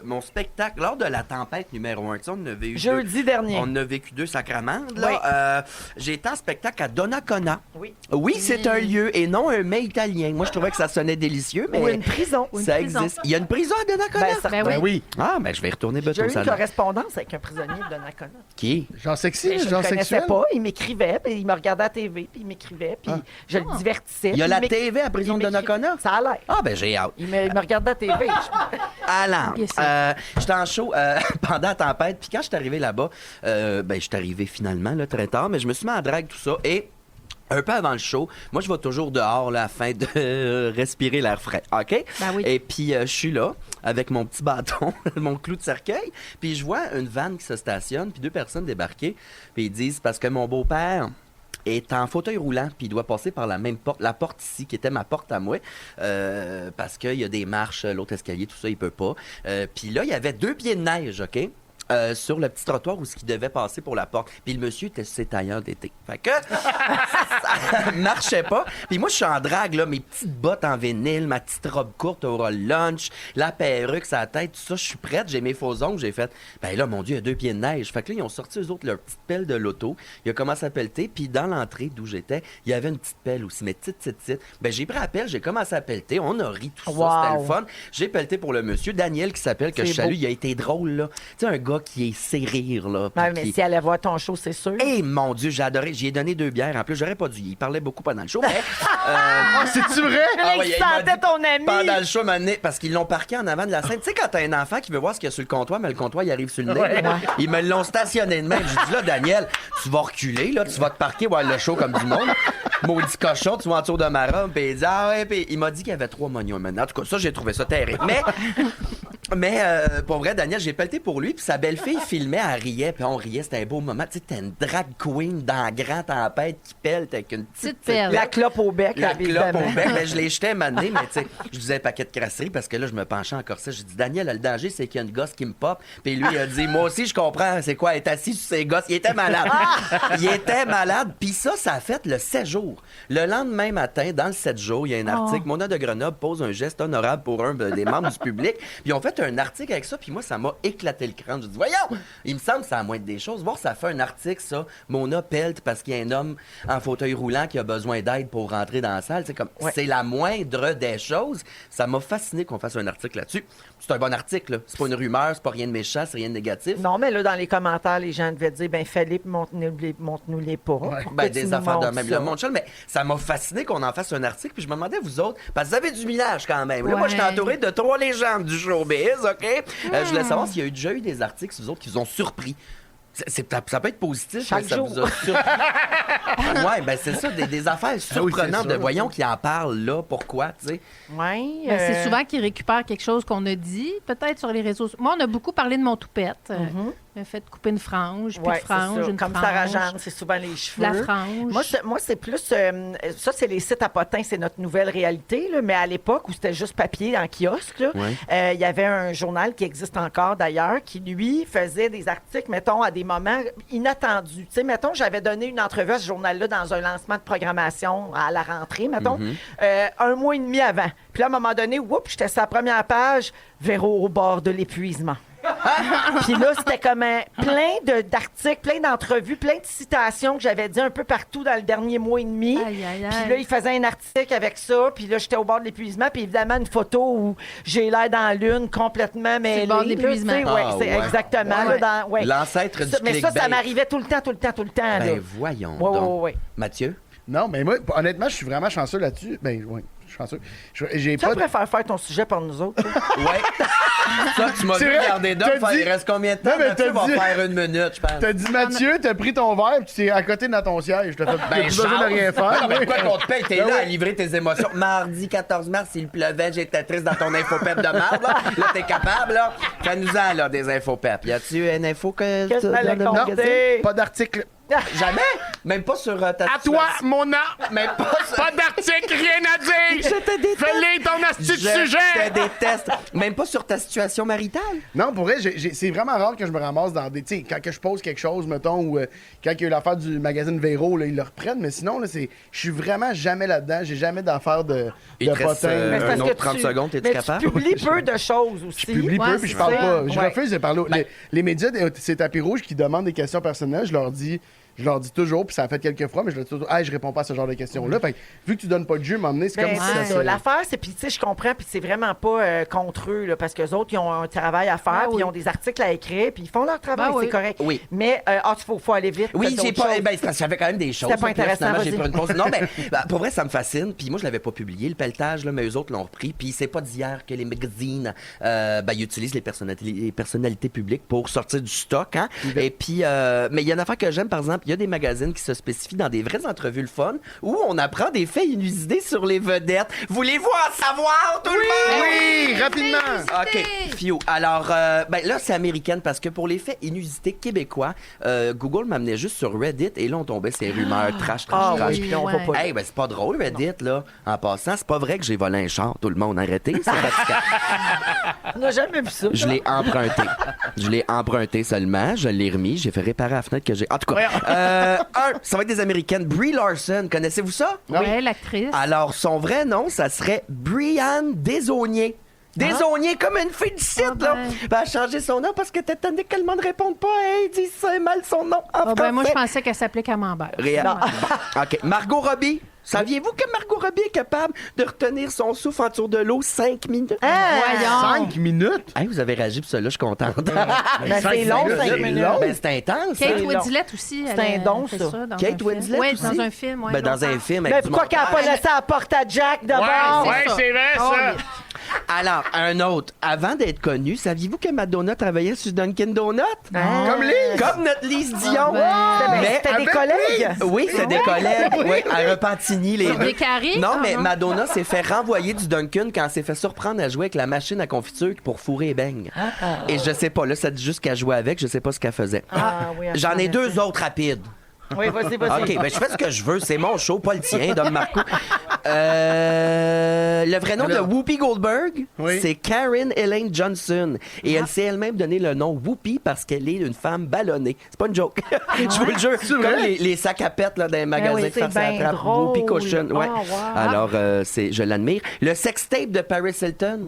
mon spectacle lors de la tempête numéro 1. Tu sais, on en avait eu Jeudi dernier. On a vécu 2 sacramandes. Là. Oui. J'ai été en spectacle à Donnacona. Oui. Oui, c'est un lieu et non un mets italien. Moi, je trouvais que ça sonnait délicieux, mais Ou une prison. ça existe. Il y a une prison à Donnacona? Ben, certain. Ben oui. Ah, ben je vais y retourner J'ai bientôt eu au une salon. correspondance avec un prisonnier de Donnacona. Qui? Genre sexy, Je genre le connaissais sexuel. pas. Il m'écrivait, puis il me regardait à la TV, puis il m'écrivait, puis je le divertissais. Il y a puis la m'écrit- TV à prison il de m'écrit- Donnacona? Ça a l'air. Ah, ben j'ai hâte. Il me regardait à la TV. Alan, Bien sûr. j'étais en show pendant la tempête, puis quand je suis arrivé là-bas, ben je suis arrivé finalement là, très tard, mais je me suis mis en drague, tout ça, et un peu avant le show, moi je vais toujours dehors là, afin de respirer l'air frais, OK? Ben oui. Et puis je suis là, avec mon petit bâton, mon clou de cercueil, puis je vois une vanne qui se stationne, puis 2 personnes débarquer, puis ils disent, parce que mon beau-père est en fauteuil roulant, puis il doit passer par la même porte, la porte ici, qui était ma porte à moi, parce qu'il y a des marches, l'autre escalier, tout ça, il peut pas. Puis là, il y avait 2 pieds de neige, OK? sur le petit trottoir où ce qui devait passer pour la porte. Puis le monsieur était sur ses tailleurs d'été. Fait que ça marchait pas. Puis moi, je suis en drague, là, mes petites bottes en vinyle, ma petite robe courte au roll lunch, la perruque, sa tête, tout ça, je suis prête, j'ai mes faux ongles, j'ai fait, ben là, mon Dieu, il y a 2 pieds de neige. Fait que là, ils ont sorti, eux autres, leur petite pelle de l'auto. Il a commencé à pelleter, puis dans l'entrée d'où j'étais, il y avait une petite pelle aussi, mais petite. Ben, j'ai pris la pelle, j'ai commencé à pelleter, on a ri, tout ça, c'était le fun. J'ai pelleté pour le monsieur, Daniel, qui s'appelle, que je salue, il a été drôle, là. Tu sais, un gars qui est rire, là. Ouais, mais si elle allait voir ton show, c'est sûr. Eh, mon Dieu, j'ai adoré. J'y ai donné 2 bières. En plus, j'aurais pas dû. Il parlait beaucoup pendant le show, mais... c'est-tu vrai? Il sentait ton ami. Pendant le show, parce qu'ils l'ont parqué en avant de la scène. Tu sais, quand t'as un enfant qui veut voir ce qu'il y a sur le comptoir, mais le comptoir, il arrive sur le nez. Ouais. Ils me l'ont stationné de même. J'ai dit, là, Daniel, tu vas reculer, là, tu vas te parquer, voir le show comme du monde. Maudit cochon, tu vas en tour de ma robe. Puis il dit, ah ouais, puis il m'a dit qu'il y avait 3 mognons maintenant. En tout cas, ça, j'ai trouvé ça terrible. Mais pour vrai, Daniel, j'ai pelleté pour lui, puis sa belle-fille filmait, elle riait, puis on riait, c'était un beau moment. Tu sais, t'as une drag queen dans la grande tempête qui pèle avec une petite perle. La clope au bec, La évidemment. clope au bec, ben, je l'ai jeté un moment donné, mais tu sais, je disais un paquet de crasseries parce que là, je me penchais en corset. J'ai dit, Daniel, le danger, c'est qu'il y a une gosse qui me pop. Puis lui, il a dit, moi aussi, je comprends, c'est quoi, être assis sur ses gosses. Il était malade. Il était malade. Puis ça a fait le 7 jours. Le lendemain matin, dans le 7 jours, il y a un article. Mona de Grenoble pose un geste honorable pour un des membres du public. Puis ils ont fait un article avec ça. Puis moi, ça m'a éclaté le crâne. J'ai dit, voyons, il me semble que ça a moins des choses. Voir, ça fait un article, ça. Mona pelte parce qu'il y a un homme en fauteuil roulant qui a besoin d'aide pour rentrer dans la salle. C'est la moindre des choses. Ça m'a fasciné qu'on fasse un article là-dessus. C'est un bon article, là. C'est pas une rumeur, c'est pas rien de méchant, c'est rien de négatif. Non, mais là, dans les commentaires, les gens devaient dire, ben Philippe, montre-nous les pas. Ben, des affaires de même. Le monde, mais ça m'a fasciné qu'on en fasse un article. Puis je me demandais, vous autres, parce que vous avez du millage quand même. Là, moi, j'étais entouré de 3 légendes du showbiz, OK? Je voulais savoir s'il y a déjà eu des articles, vous autres, qui vous ont surpris. Ça peut être positif, chaque mais ça jour. vous a surpris. Ouais, ben c'est ça, des affaires surprenantes de voyons qui en parlent là, pourquoi, tu sais. Oui. C'est souvent qu'ils récupèrent quelque chose qu'on a dit, peut-être sur les réseaux sociaux. Moi, on a beaucoup parlé de mon toupette. Le fait de couper une frange, puis Ouais, de frange, c'est une comme frange. Sarah Jeanne, c'est souvent les cheveux. La frange. Moi, c'est plus... ça, c'est les sites à potins, c'est notre nouvelle réalité. Là, mais à l'époque, où c'était juste papier en kiosque, il y avait un journal qui existe encore, d'ailleurs, qui, lui, faisait des articles, mettons, à des moments inattendus. Tu sais, mettons, j'avais donné une entrevue à ce journal-là dans un lancement de programmation à la rentrée, mettons, 1 mois et demi avant. Puis là, à un moment donné, j'étais sur la première page, Véro au bord de l'épuisement. Puis là, c'était comme plein d'articles, plein d'entrevues, plein de citations que j'avais dit un peu partout dans le dernier mois et demi. Aïe, aïe, aïe. Puis là, il faisait un article avec ça. Puis là, j'étais au bord de l'épuisement. Puis évidemment, une photo où j'ai l'air dans la lune, complètement mêlée. C'est le bord de l'épuisement. C'est exactement. Ouais. Là, L'ancêtre du Mais clickbait. ça m'arrivait tout le temps. Là. Ben voyons Ouais, donc. ouais. Mathieu? Non, mais moi, honnêtement, je suis vraiment chanceux là-dessus. Ben, oui, je suis chanceux. J'ai Tu pas de... préfères faire ton sujet par nous autres? Ouais. Ça, tu m'as C'est vu vrai, regarder t'as d'offres. dit- Il reste combien de temps? Non, mais Mathieu t'as va dit- faire 1 minute, je pense. T'as dit, Mathieu, t'as pris ton verre, puis tu t'es à côté dans ton siège. T'as fait Ben, plus besoin de rien faire. Non, mais quoi qu'on te paye, t'es Ben là oui. à livrer tes émotions. Mardi 14 mars, il pleuvait, j'étais triste dans ton infopep de merde, là. Là, t'es capable, là. Fais-nous-en, là, des infopep. Y a-tu une info que Qu'est-ce tu que t'allais donnes de compter? magazine? Pas d'article. Jamais? Même pas sur ta À toi, mon âme. Même pas sur... Pas d'article, rien à dire. Je te déteste. Fais-les ton astuce Je sujet. te déteste. Même pas sur ta situation maritale? Non, pour vrai, c'est vraiment rare que je me ramasse dans des... Tu sais, quand que je pose quelque chose, mettons, ou quand il y a eu l'affaire du magazine Véro, là, ils le reprennent. Mais sinon, là, je suis vraiment jamais là-dedans. J'ai jamais d'affaires de Il te reste, potins. Mais c'est parce un que autre 30 secondes, t'es-tu mais capable? tu publies peu de choses aussi. Je publie Ouais, peu, puis je c'est parle ça. pas. Je Ouais. refuse de parler. Les médias, c'est tapis rouge qui demandent des questions personnelles. Je leur dis toujours, puis ça a fait quelques fois, mais je leur dis toujours, je réponds pas à ce genre de questions-là. Fait que, vu que tu donnes pas de jeu, m'emmener, c'est Ben, comme si c'est ça ça. L'affaire, c'est, puis tu sais, je comprends, puis c'est vraiment pas contre eux, là, parce qu'eux autres, ils ont un travail à faire, Ah puis oui. ils ont des articles à écrire, puis ils font leur travail, Ah oui. c'est correct. Oui. Mais, faut aller vite. Oui, t'as j'ai d'autres pas. choses. Ben, c'est parce que j'avais quand même des choses. C'était pas là, puis là, intéressant, finalement, j'ai vas-y. pris une pause. Non, ben, pour vrai, ça me fascine. Puis moi, je l'avais pas publié, le pelletage, là, mais eux autres l'ont repris. Puis c'est pas d'hier que les magazines, ils utilisent les personnalités publiques pour sortir du stock, hein. Et puis, mais il y a une affaire que j'aime, par exemple, il y a des magazines qui se spécifient dans des vraies entrevues le fun où on apprend des faits inusités sur les vedettes. Voulez-vous en savoir, tout le monde? Oui, rapidement. OK, Fio. Alors, ben là, c'est américaine parce que pour les faits inusités québécois, Google m'amenait juste sur Reddit et là, on tombait ces rumeurs trash. Oui, puis on va pas. Hey, ben c'est pas drôle, Reddit, là. En passant, c'est pas vrai que j'ai volé un char. Tout le monde, arrêtez. C'est fatigant. On n'a jamais vu ça. Je l'ai emprunté. Je l'ai emprunté seulement. Je l'ai remis. J'ai fait réparer la fenêtre que j'ai... En tout cas, ça va être des Américaines. Brie Larson, connaissez-vous ça? Oui, l'actrice. Alors, son vrai nom, ça serait Brianne Desaulniers. Desaulniers, comme une fille du site, là. Ben, elle a changé son nom parce que t'es tannée que le monde ne réponde pas. Hey, dis ça mal son nom en français. Moi, je pensais qu'elle s'appelait Camembert. OK. Margot Robbie. Saviez-vous que Margot Robbie est capable de retenir son souffle en dessous de l'eau 5 minutes? Voyons. 5 minutes? Hey, vous avez réagi pour ça, là, je suis contente. C'est long, 5 minutes. Ben, c'est intense. Kate C'est Winslet aussi. C'est un don, ça. Kate Winslet Oui, aussi? dans un film. Ouais, Ben, dans un film. Mais avec du pourquoi qu'elle n'a pas montage. laissé la porte à Jack d'abord? C'est vrai, ça. Alors, un autre. Avant d'être connu, saviez-vous que Madonna travaillait sur Dunkin' Donuts? Comme Lise. Comme notre Lise Dion. Mais c'était des collègues? Oui, c'est des collègues. Oui, à Repentigny, les Sur deux. des carrés? Non, mais Madonna s'est fait renvoyer du Dunkin' quand elle s'est fait surprendre à jouer avec la machine à confiture pour fourrer les beignes. Et je sais pas, là, ça dit juste qu'elle jouait avec, je sais pas ce qu'elle faisait. J'en ai deux autres rapides. Oui, vas-y. OK, ben je fais ce que je veux. C'est mon show, pas le tien, Dom Marco. Le vrai nom de Whoopi Goldberg, c'est Karen Elaine Johnson. Et elle s'est elle-même donné le nom Whoopi parce qu'elle est une femme ballonnée. C'est pas une joke. Je vous le jure. Comme les sacs à pète là, dans les magasins de farce à la trappe. Whoopi Cushion. Ouais. Alors, je l'admire. Le sextape de Paris Hilton,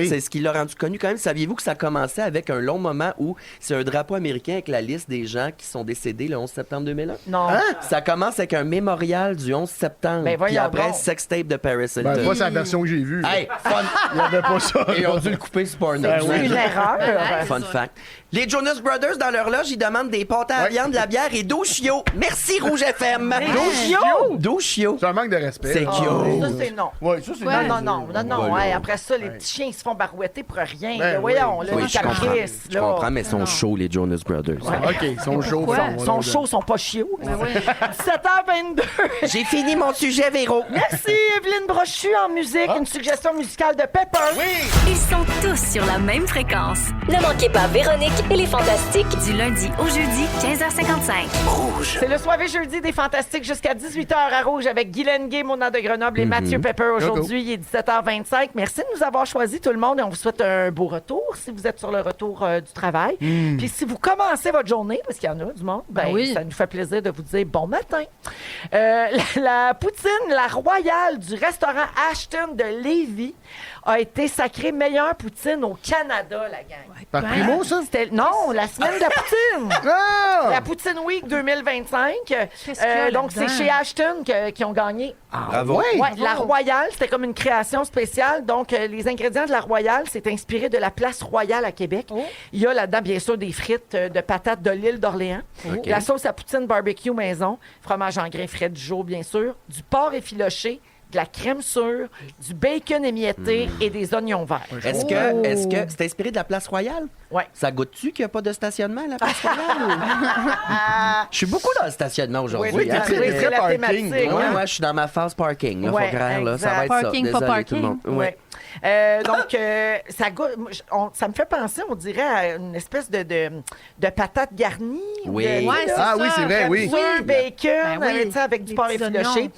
c'est ce qui l'a rendu connu quand même. Saviez-vous que ça commençait avec un long moment où c'est un drapeau américain avec la liste des gens qui sont décédés le 11 septembre 2001? Non. Ça commence avec un mémorial du 11 septembre. Ben, Puis voyons après, donc. sextape de Paris Hilton. Ben, moi, c'est la version que j'ai vue. Hey, fun! Il n'y avait pas ça. Ils ont dû le couper sur Pornhub. C'est une erreur. Fun fact. Les Jonas Brothers, dans leur loge, ils demandent des pâtes à viande, de la bière et d'eau chio. Merci, Rouge FM. D'eau chio. C'est un manque de respect. C'est là. cute. Ça, c'est non. Ouais, ça, c'est Non. Ouais, Hey, après ça, les petits chiens, ils se font barouetter pour rien. Ben là. Voyons, là, Oui, les je comprends. caprices. Je comprends, mais ils sont chauds, les Jonas Brothers. OK, ils sont chauds. Ils sont chauds, ils sont pas chiots. 17h22. J'ai fini mon sujet, Véro. Merci, Evelyne Brochu en musique. Une suggestion musicale de Pepper. Ils sont tous sur la même fréquence. Ne manquez pas Véronique et les Fantastiques. Du lundi au jeudi, 15h55. C'est le soirée jeudi des Fantastiques jusqu'à 18h à Rouge avec Guylaine Gay, Mona de Grenoble et Mathieu Pepper. Aujourd'hui, il est 17h25. Merci de nous avoir choisis, tout le monde, et on vous souhaite un beau retour si vous êtes sur le retour du travail. Puis si vous commencez votre journée, parce qu'il y en a du monde, ça nous fait plaisir de vous dire bon matin. La poutine, la royale du restaurant Ashton de Lévis a été sacrée meilleure poutine au Canada, la gang. Par Primo, ça? Non, la semaine de la poutine. La Poutine Week 2025. Donc, c'est chez Ashton qui ont gagné. Bravo. Ouais, la Royale, c'était comme une création spéciale. Donc, les ingrédients de la Royale, c'est inspiré de la place Royale à Québec. Il y a là-dedans, bien sûr, des frites de patates de l'île d'Orléans, la sauce à poutine barbecue maison, fromage en grains frais du jour, bien sûr, du porc effiloché, de la crème sûre, du bacon émietté et des oignons verts. Est-ce que c'est inspiré de la Place Royale? Oui. Ça goûte-tu qu'il n'y a pas de stationnement à la Place Royale? Je suis beaucoup dans le stationnement aujourd'hui. Oui, hein? c'est la thématique. Moi, je suis dans ma phase parking. Là, faut clair, là, ça va être Parking, ça. pas Désolé, parking. tout le monde. Ouais. Donc, ça goûte. Ça me fait penser, on dirait, à une espèce de patate garnie. Oui. Oui, c'est vrai, oui. Bacon, Ben oui. avec du Les porc petits effiloché.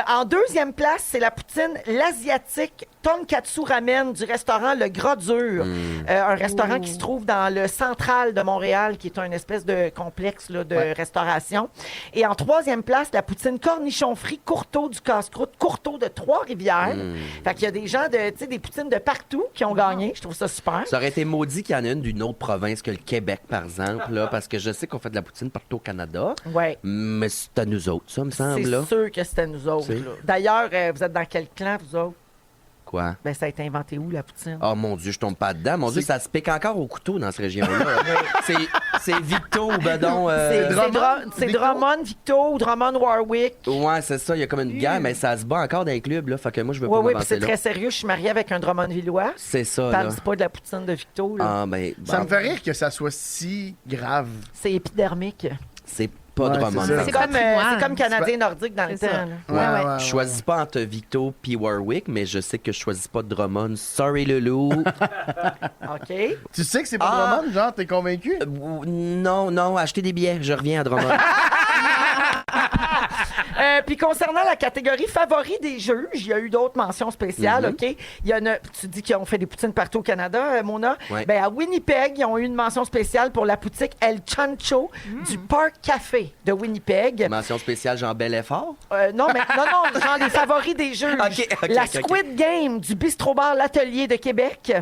En deuxième place, c'est la poutine l'asiatique tonkatsu ramen du restaurant Le Gras Dur. Un restaurant qui se trouve dans le central de Montréal, qui est une espèce de complexe là, de restauration. Et en troisième place, la poutine cornichon frit Courteau du casse-croûte, Courteau de Trois-Rivières. Fait qu'il y a des gens, des poutines de partout qui ont gagné. Je trouve ça super. Ça aurait été maudit qu'il y en ait une d'une autre province que le Québec, par exemple, là, parce que je sais qu'on fait de la poutine partout au Canada. Ouais. Mais c'est à nous autres, ça, me semble. Là. C'est sûr que c'était nous autres. C'est- là. D'ailleurs, vous êtes dans quel clan, vous autres? Quoi? Ben, ça a été inventé où, la poutine? Oh mon Dieu, je tombe pas dedans. Mon Dieu, ça se pique encore au couteau dans cette région-là. c'est Victo ou Bedon. C'est Drummond, Victo ou Drummond Warwick. Ouais, c'est ça. Il y a comme une guerre, mais ça se bat encore dans les clubs. Là, fait que moi, je veux Oui, pas oui, puis m'avancer c'est là. très sérieux. Je suis mariée avec un Drummond Villois. C'est ça. Parle Là. pas de la poutine de Victo. Là. Ah, ben, Ça bon, me fait rire que ça soit si grave. C'est épidermique. c'est pas Ouais, Drummond. c'est ça. C'est comme, patrimoine. c'est comme Canadien nordique dans le C'est temps. ça. là. Ouais. Je choisis pas entre Vito puis Warwick, mais je sais que je choisis pas Drummond. Sorry, Loulou. OK. Tu sais que c'est pas Ah. Drummond, genre, t'es convaincu? Non, achetez des billets, je reviens à Drummond. Puis concernant la catégorie favori des juges, il y a eu d'autres mentions spéciales, OK? Il y en a, tu dis qu'ils ont fait des poutines partout au Canada, Mona. Ouais. Ben, à Winnipeg, ils ont eu une mention spéciale pour la boutique El Chancho du Park Café de Winnipeg. Mention spéciale Jean Bel Effort. Non, genre les favoris des juges. OK, La OK. Squid Game du Bistro Bar L'Atelier de Québec.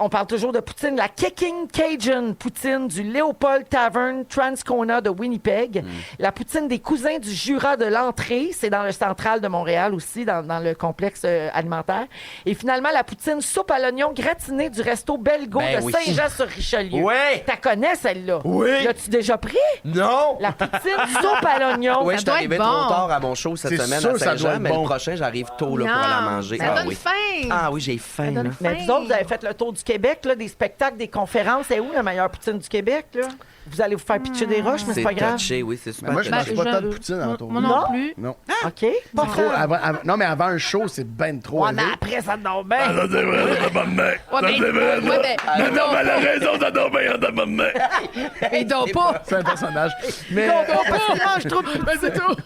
On parle toujours de poutine. La Kicking Cajun poutine du Léopold Tavern Transcona de Winnipeg. La poutine des cousins du Jura de l'Entrée. C'est dans le central de Montréal aussi, dans le complexe alimentaire. Et finalement, la poutine soupe à l'oignon gratinée du resto Belgo Ben de oui. Saint-Jean-sur-Richelieu. Ouais. T'as connais celle-là? Oui. L'as-tu déjà pris? Non! La poutine soupe à l'oignon. Oui, Ça je suis doit arrivé être trop bon. tard à mon show cette C'est semaine sûr à que ça doit Saint-Jean, être mais bon. le prochain, j'arrive tôt là, pour aller la manger. Ça donne oui. faim. Ah oui, j'ai faim. Ça donne là. faim. Mais vous autres, vous avez fait le tour du Québec, là, des spectacles, des conférences. C'est où la meilleure poutine du Québec, là? Vous allez vous faire pitcher des roches, mais c'est C'est pas grave. touché, oui, c'est super. Moi, je touché. mange pas tant de poutine en Moi non plus. Non. OK? Pas Trop, grave. non, mais avant un show, c'est ben trop. Ouais, mais élevé. après, ça te donne bien. C'est vrai, ça donne bien. Ouais, mais Non, mais elle a raison, ça donne bien, ça donne bien. il dort pas. C'est un personnage. Mais. Mange trop de Ben, c'est tout.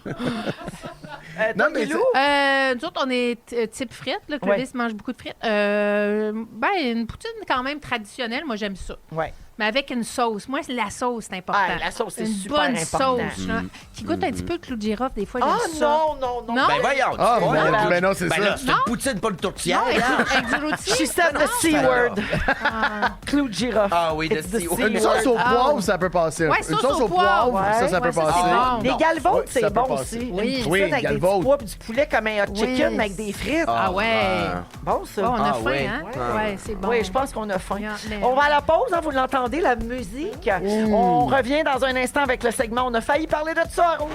Non, mais Guilou? Nous autres, on est type frites. Là. Clovis mange beaucoup de frites. Une poutine quand même traditionnelle. Moi, j'aime ça. Ouais. Mais avec une sauce. Moi, la sauce, c'est important. Ah, la sauce, c'est une super bonne important. sauce, là, qui goûte un petit peu le clou de girofle. Des fois, j'aime Ah, ça. non. Non? Ben voyons, tu Ah, vois, là. ben non, c'est Ben ça. là, c'est une poutine, pas le tourtière. Non, avec du rôti. She said the C-word. Clou de girofle. Ah oui, It's the the C-word. Une sauce au Ah. poivre, ça peut passer. Ouais, Une sauce sauce au au poivre, poivre. ça peut Ouais, ça, passer. c'est bon. Des galvotes, Ouais, c'est ça peut bon passer. aussi. Oui. Une poutine Oui, avec des galvote. petits pois puis du poulet comme un hot chicken Oui. avec des frites. Ah ouais. Bon, ça. Oh, on a Ah, faim, ouais. hein? Ah. Ouais, c'est bon. Oui, je pense qu'on a faim. Mais- On va à la pause, hein, vous l'entendez, la musique. On revient dans un instant avec le segment. On a failli parler de ça, Rouge.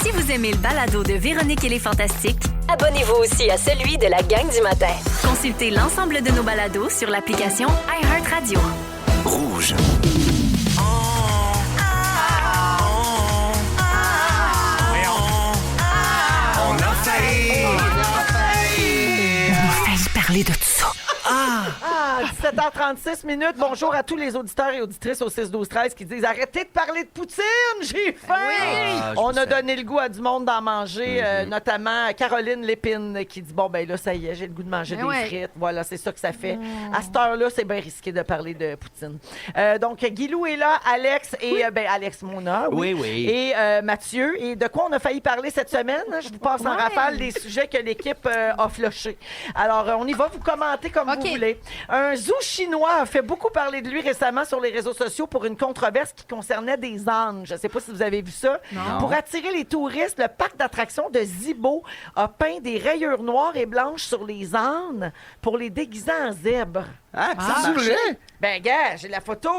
Si vous aimez le balado de Véronique et les Fantastiques, Abonnez-vous aussi à celui de la gang du matin. consultez l'ensemble de nos balados sur l'application iHeartRadio. Rouge. On a failli. Parler de tout ça. Ah, 17h36 minutes. Bonjour à tous les auditeurs et auditrices au 6-12-13 qui disent « Arrêtez de parler de poutine, j'ai faim! Ah, je On vous a salue. donné le goût à du monde d'en manger, notamment Caroline Lépine qui dit « Bon, ben là, ça y est, j'ai le goût de manger Ben des ouais. frites. » Voilà, c'est ça que ça fait. À cette heure-là, c'est bien risqué de parler de poutine. Donc, Guilou est là, Alex et... Alex Mona, Oui, oui. Et Mathieu. Et de quoi on a failli parler cette semaine? Je vous passe en Ouais. rafale des sujets que l'équipe a flushés. Alors, on y va, vous commentez comme OK. vous voulez. Un zoo chinois a fait beaucoup parler de lui récemment sur les réseaux sociaux pour une controverse qui concernait des ânes. Je ne sais pas si vous avez vu ça. Non. Pour attirer les touristes, le parc d'attractions de Zibo a peint des rayures noires et blanches sur les ânes pour les déguiser en zèbres. Ah, puis ça C'est marche. vrai? Ben, gars, j'ai la photo.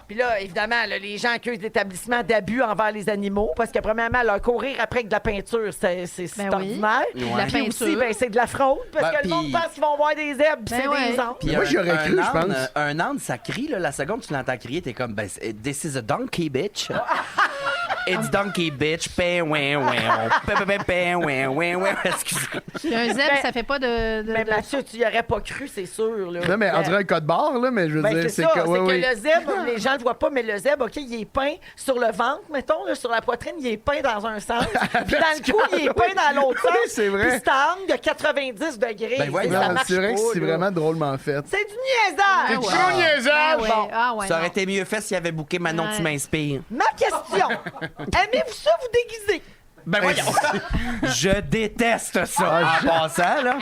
Puis là, évidemment, là, les gens accusent l'établissement d'abus envers les animaux parce que, premièrement, leur courir après avec de la peinture, c'est Ben oui. ordinaire. De la Ouais. Puis peinture. aussi, ben, c'est de la fraude parce Ben, que le monde puis- pense qu'ils vont voir des zèbres puis Ben c'est ouais. des ânes. Puis Moi, j'y aurais un cru, je âne, pense. Un âne, ça crie, là, la seconde tu l'entends crier, t'es comme, ben, this is a donkey, bitch. It's donkey, bitch. Pin, ouin, ouin. Pin, ouin, ouin, ouin. Excusez. Puis un zèbre, Ben, ça fait pas de... Mais Mathieu, tu y aurais pas cru, c'est sûr. Là. Non, mais on dirait un code barre, là, mais je veux Ben, dire, c'est ça, c'est ouais, que ouais. le zèbre, les gens le voient pas, mais le zèbre, OK, il est peint sur le ventre, mettons, là, sur la poitrine, il est peint dans un sens. Puis dans le cou, il est peint dans l'autre Oui, sens. c'est vrai. Puis c'est à angle de 90 degrés. Ben, voyons. ça Non, marche c'est vrai que pas, c'est là. vraiment drôlement fait. C'est du niaisage! Ah ouais. Gros niaisage! Ah ouais. Bon. Ah ouais, Ça aurait non. été mieux fait s'il avait booké Manon, Ouais. tu m'inspires. Ma question, aimez-vous ça vous déguiser? Ben voyons. Je déteste ça en passant, là.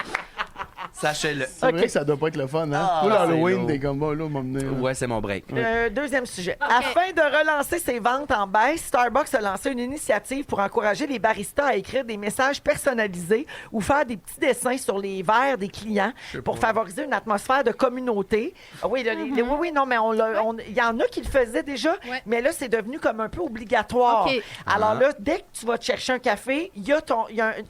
Sachez-le. C'est vrai que ça doit pas être le fun, hein? Ah, Pour c'est l'Halloween, lourd. t'es comme, bon, là, on m'a mené. là. Ouais, c'est mon break. Deuxième sujet. Afin de relancer ses ventes en baisse, Starbucks a lancé une initiative pour encourager les baristas à écrire des messages personnalisés ou faire des petits dessins sur les verres des clients pour favoriser une atmosphère de communauté. Ah oui, là, oui, non, mais il y en a qui le faisaient déjà, Ouais. mais là, c'est devenu comme un peu obligatoire. OK. Alors là, dès que tu vas te chercher un café,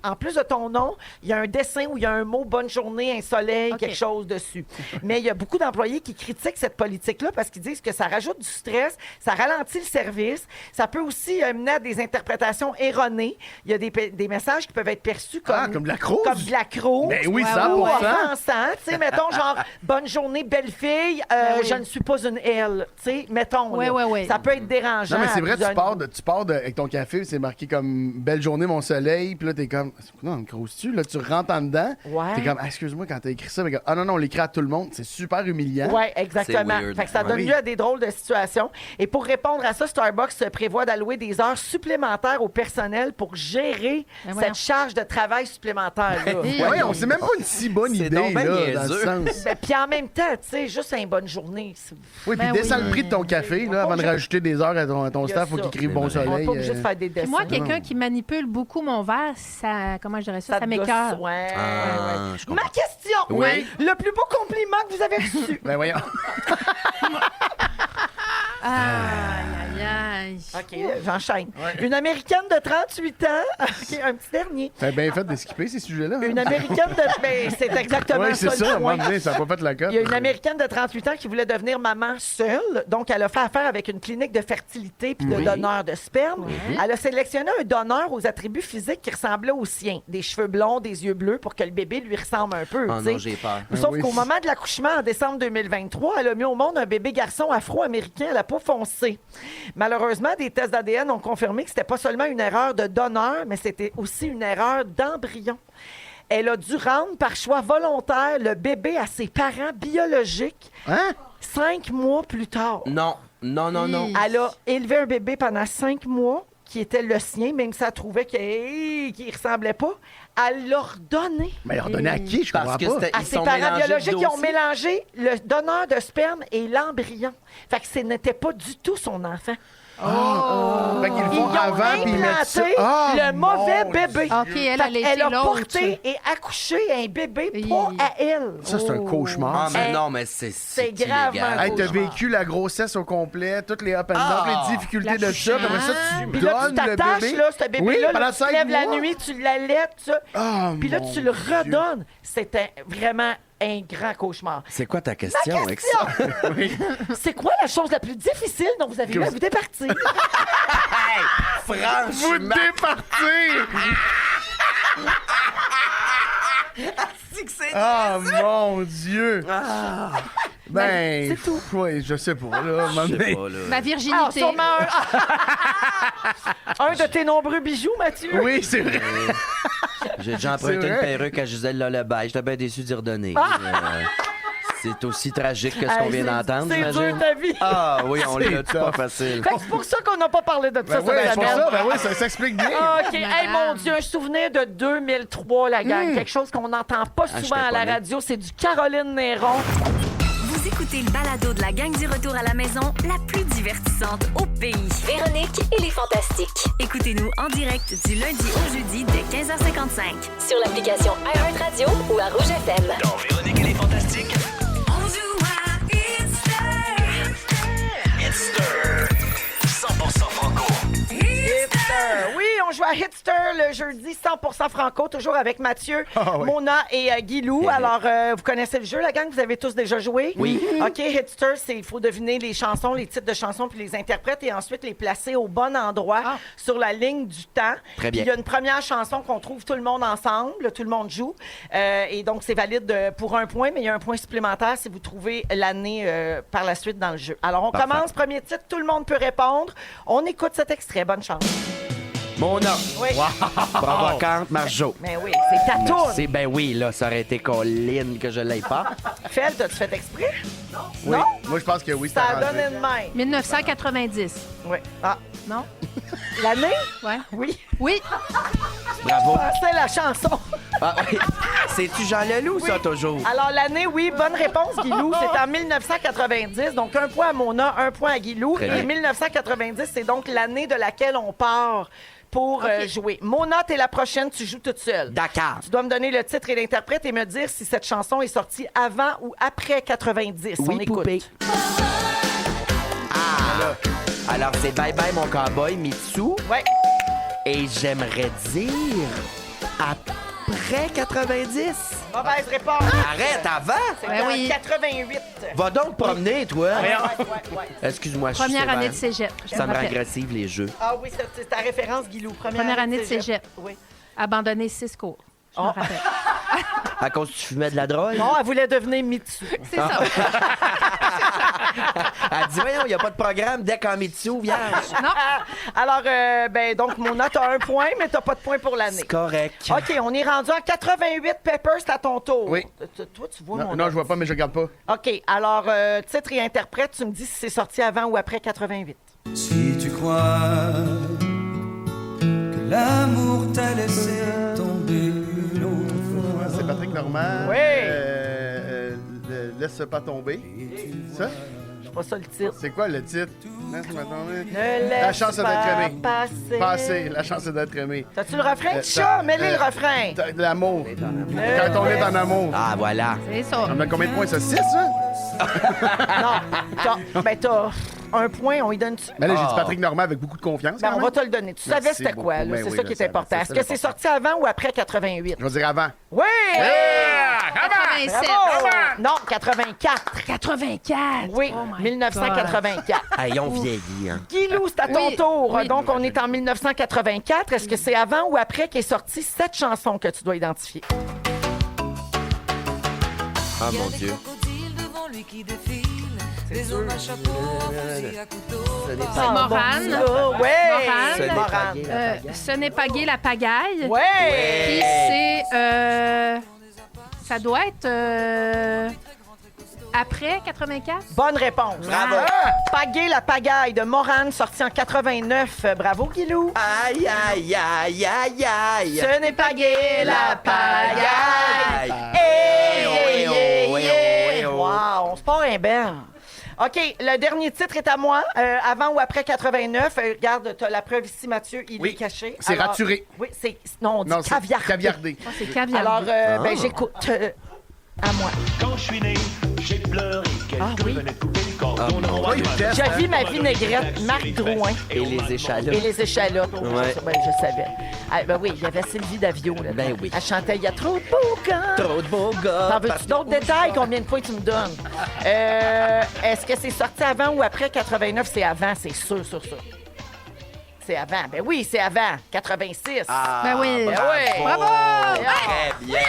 en plus de ton nom, il y a un dessin où il y a un mot « bonne journée », un soleil, OK. quelque chose dessus. Mais il y a beaucoup d'employés qui critiquent cette politique-là parce qu'ils disent que ça rajoute du stress, ça ralentit le service, ça peut aussi mener à des interprétations erronées. Il y a des messages qui peuvent être perçus comme de la crouse? Comme de la crouse. Ben oui, Ou 100%. offensant. Tu sais, mettons, genre, bonne journée, belle fille, oui. je ne suis pas une elle. Tu sais, mettons. Oui, là. oui, oui. Ça peut être dérangeant. Non, mais c'est vrai, à plusieurs tu pars avec ton café, c'est marqué comme belle journée, mon soleil, puis là, t'es comme, non, me croses-tu? Là, tu rentres en dedans, Ouais. t'es comme, excuse-moi, quand t'as écrit ça, mais ah non, on l'écrit à tout le monde, c'est super humiliant. Oui, exactement. C'est weird. Fait que ça donne Oui. lieu à des drôles de situations. Et pour répondre à ça, Starbucks prévoit d'allouer des heures supplémentaires au personnel pour gérer Ben voyons. cette charge de travail supplémentaire. Là. Ouais, c'est même pas une si bonne C'est idée, donc ben là, dans le niaiseux. sens. Ben, puis en même temps, tu sais, juste une bonne journée. Oui, puis Ben descends oui. le prix de ton café, là, avant de rajouter des heures à ton Il y a staff, faut ça. qu'il écrive C'est bon vrai. On n'est soleil. pas obligé de faire des dessins. Moi, quelqu'un qui manipule beaucoup mon verre, ça, comment je dirais ça, ça te m'écoeure. gosse. Ouais, Ah, ouais, ouais. je comprends. Ma question! Oui. Le plus beau compliment que vous avez reçu. Ben voyons. Aïe, aïe, aïe. OK, j'enchaîne. Une Américaine de 38 ans. OK, un petit dernier. T'as bien fait de skipper ces sujets-là. hein? Une Américaine de... Ben, c'est exactement Oui, c'est ça, ça, le à un moment point. donné, ça n'a pas fait la cote. Il y a une Américaine de 38 ans qui voulait devenir maman seule. Donc, elle a fait affaire avec une clinique de fertilité puis de donneur de sperme. Elle a sélectionné un donneur aux attributs physiques qui ressemblaient aux siens. Des cheveux blonds, des yeux bleus pour que le bébé lui ressemble un peu. Oh tu sais. non, j'ai peur. Sauf oui. qu'au moment de l'accouchement, en décembre 2023, elle a mis au monde un bébé garçon afro-américain à la peau foncée. Malheureusement, des tests d'ADN ont confirmé que c'était pas seulement une erreur de donneur, mais c'était aussi une erreur d'embryon. Elle a dû rendre par choix volontaire le bébé à ses parents biologiques Hein? 5 mois plus tard. Non, non, non, non. Elle a élevé un bébé pendant 5 mois qui était le sien, même si elle trouvait qu'il ressemblait pas. Elle l'a redonné Mais leur donner à qui? Je Parce comprends que pas. c'était- à Ils ses sont parents mélangés biologiques le qui ont dossier. mélangé le donneur de sperme et l'embryon. Fait que ce n'était pas du tout son enfant. Fait qu'ils le Ils font ont avant, puis ils mettent ça. implanté Ah, le mauvais mon bébé. OK, elle a Fait laissé qu'elle a l'autre. porté et accouché un bébé pas à elle. Ça, c'est un cauchemar. Ah, mais Hey, non, mais c'est grave, illégal. un Hey, t'as cauchemar. vécu la grossesse au complet, toutes les up and down, Ah! les difficultés de ça, L'accouchement. puis après ça, tu Puis là, tu donnes le t'attaches, bébé. là, ce bébé-là, Oui, là, pendant tu te 5 lèves la mois. nuit, tu l'allaites, ça. Ah, Puis là, mon tu le Dieu. redonnes. C'était vraiment un grand cauchemar. C'est quoi ta question avec ça? C'est quoi la chose la plus difficile dont vous avez eu à vous départir? Vous Franchement, départir! Ah, mon Dieu! Ben, c'est tout. Oui, je sais pas, là. je sais mais- pas, là. Ma Ah, virginité. sûrement un de tes nombreux bijoux, Mathieu. Oui, c'est vrai. J'ai déjà emprunté C'est une vrai. perruque à Gisèle Lullaby. J'étais bien déçu d'y redonner. C'est aussi tragique que ce qu'on Hey, vient c'est- d'entendre, C'est dur j'imagine. ta vie. Ah oui, on C'est l'a dit pas tough. facile. Fait que c'est pour ça qu'on n'a pas parlé de ça Ben cette oui, c'est pour semaine. ça, ben oui, ça s'explique bien. OK. Hey, mon Dieu, un souvenir de 2003, la gang. Quelque chose qu'on n'entend pas souvent j'étais à pas la né. radio. C'est du Caroline Néron. Vous écoutez le balado de la gang du retour à la maison, la plus divertissante au pays. Véronique et les Fantastiques. Écoutez-nous en direct du lundi au jeudi dès 15h55. Sur l'application iHeartRadio ou à Rouge FM. Dans Véronique et les Fantastiques, On joue à It's Stir. 100% franco. Hitster. Oui, on joue à Hitster le jeudi 100% franco, toujours avec Mathieu, Ah ouais. Mona et Guilou. Alors, vous connaissez le jeu, la gang? Vous avez tous déjà joué? Oui. OK, Hitster, il faut deviner les chansons, les titres de chansons, puis les interprètes et ensuite les placer au bon endroit sur la ligne du temps. Très Puis bien. il y a une première chanson qu'on trouve tout le monde ensemble, tout le monde joue. Et donc, c'est valide pour un point, mais il y a un point supplémentaire si vous trouvez l'année par la suite dans le jeu. Alors, on Parfait. commence. Premier titre, tout le monde peut répondre. On écoute cet extrait. Bonne chance. Mona. Oui. Provocante, Marjo. Mais oui, c'est ta tourne. Merci. Ben oui, là, ça aurait été Colline que je l'aille pas. Fel, t'as-tu fait exprès? Oui. Non? Moi, je pense que oui, c'est Ça a arrangé. donné de main. 1990. Oui. Ah, Non? l'année? Ouais. Oui. Oui. Bravo. C'est la chanson. Ah, oui. C'est-tu Jean Leloup, ça, toujours? Alors, l'année, oui, bonne réponse, Guilou. C'est en 1990. Donc, un point à Mona, un point à Guilou. Très Et bien. 1990, c'est donc l'année de laquelle on part pour jouer. Mona, t'es la prochaine, tu joues toute seule. Dakar. Tu dois me donner le titre et l'interprète et me dire si cette chanson est sortie avant ou après 90. On Oui, écoute. poupée. Ah! Alors, c'est Bye Bye, mon cowboy, Mitsu. Ouais. Et j'aimerais dire après 90. Mauvaise réponse. Arrête, avant! C'est Ben en oui. 88. Va donc te promener, toi. Ouais. Excuse-moi, je suis Première sévère. année de cégep. je Ça me rend rappelle. agressive, les jeux. Ah oui, c'est ta référence, Guilou. Première année de cégep. Oui. Abandonné 6 cours. Je me rappelle. À cause que tu fumais de la drogue? Non, elle voulait devenir Mitsu. C'est ça. Elle dit, voyons, il n'y a pas de programme dès qu'en Mitsu, vierge. Non. Alors, donc, Mona, t'as 1 point, mais t'as pas de point pour l'année. C'est correct. OK, on est rendu en 88. Pepper, c'est à ton tour. Oui. Toi, tu vois Non, mon non, je vois pas, mais je regarde pas. OK, alors, titre et interprète, tu me dis si c'est sorti avant ou après 88. Si tu crois que l'amour t'a laissé tomber une autre fois. C'est Patrick Normand. Oui. Laisse pas tomber. Ça? C'est pas ça le titre. C'est quoi le titre? Laisse pas tomber. Ne laisse La chance pas d'être aimé. passer. Passer, la chance d'être aimé. T'as-tu le refrain? Chat, mets-le le refrain. L'amour. Quand on est en amour. Ah, voilà. C'est ça. On a combien de points, ça? 6, ça? Non, t'as 1 point, on y donne-tu? Mais là, j'ai dit Patrick Normand avec beaucoup de confiance. Ben, quand on même. va te le donner. Tu Merci savais c'était quoi, beaucoup. là. Ben C'est oui, ça je qui est savais. important. C'est Est-ce ça que c'est sorti avant ou après 88? Je vais dire avant. Oui! 87. Bravo! Non, 84. 84. Oui, Oh my 1984. Hey, on vieillit, hein. Guilou, c'est à ton Oui. tour. Oui. Donc, on est en 1984. Est-ce que c'est avant ou après qu'est sortie cette chanson que tu dois identifier? Ah, mon Dieu. C'est Morane. Ouais! Morane. Morane. Ce n'est pas gay la pagaille. Ouais! Puis c'est. Ça doit être. Après 84? Bonne réponse. Bravo. Pagaille la pagaille de Morane, sorti en 89. Bravo, Guilou. Aïe, aïe, aïe, aïe, aïe. Ce n'est pas gay la pagaille. Hey, Hey, oh, hey, hey, oh, hey, hey, hey. oh. Wow, on se part un bain. OK, le dernier titre est à moi. Avant ou après 89. Regarde, tu as la preuve ici, Mathieu. Il est caché. C'est Alors, raturé. Oui, c'est. Non, on dit Non, c'est caviardé. caviardé. Ah, c'est caviar. Alors, ben, j'écoute. À moi. Quand je suis né, j'ai pleuré. Quelqu'un oui. venait couper le cordon de mon Je vis ma vinaigrette, Marc Drouin. Et les échalotes. Et les échalotes. Ouais. Ben, je savais. Ah, ben oui, il y avait Sylvie Davio. Là, Ben oui. Elle chantait « Il y a trop de beaux gars ». Trop de beaux gars. T'en veux-tu d'autres détails? Combien de points tu me donnes? Est-ce que c'est sorti avant ou après 89? C'est avant, c'est sûr, sûr, sûr. C'est avant. Ben oui, c'est avant. 86. Ah, Ben oui. Ben oui. Bravo! Très bien.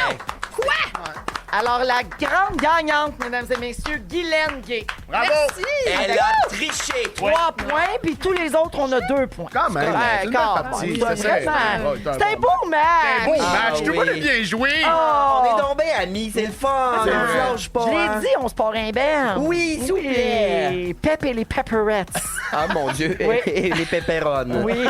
Alors, la grande gagnante, mesdames et messieurs, Guylaine Gay. Bravo! Merci! Elle a triché. 3 points, puis tous les autres, on a 2 points. Quand même. Ouais, C'est une belle quand partie, même. c'est ça. Vraiment. Ouais, C'est un beau match. Beau Ah, match. Tu oui. vois le bien joué. On est tombés amis, c'est le fun. On ne lâche pas. Je l'ai hein. dit, on se part un bain. Oui, s'il vous plaît. Pep et les Pepperettes. Ah, mon Dieu. Oui. Et les pépérones. Oui.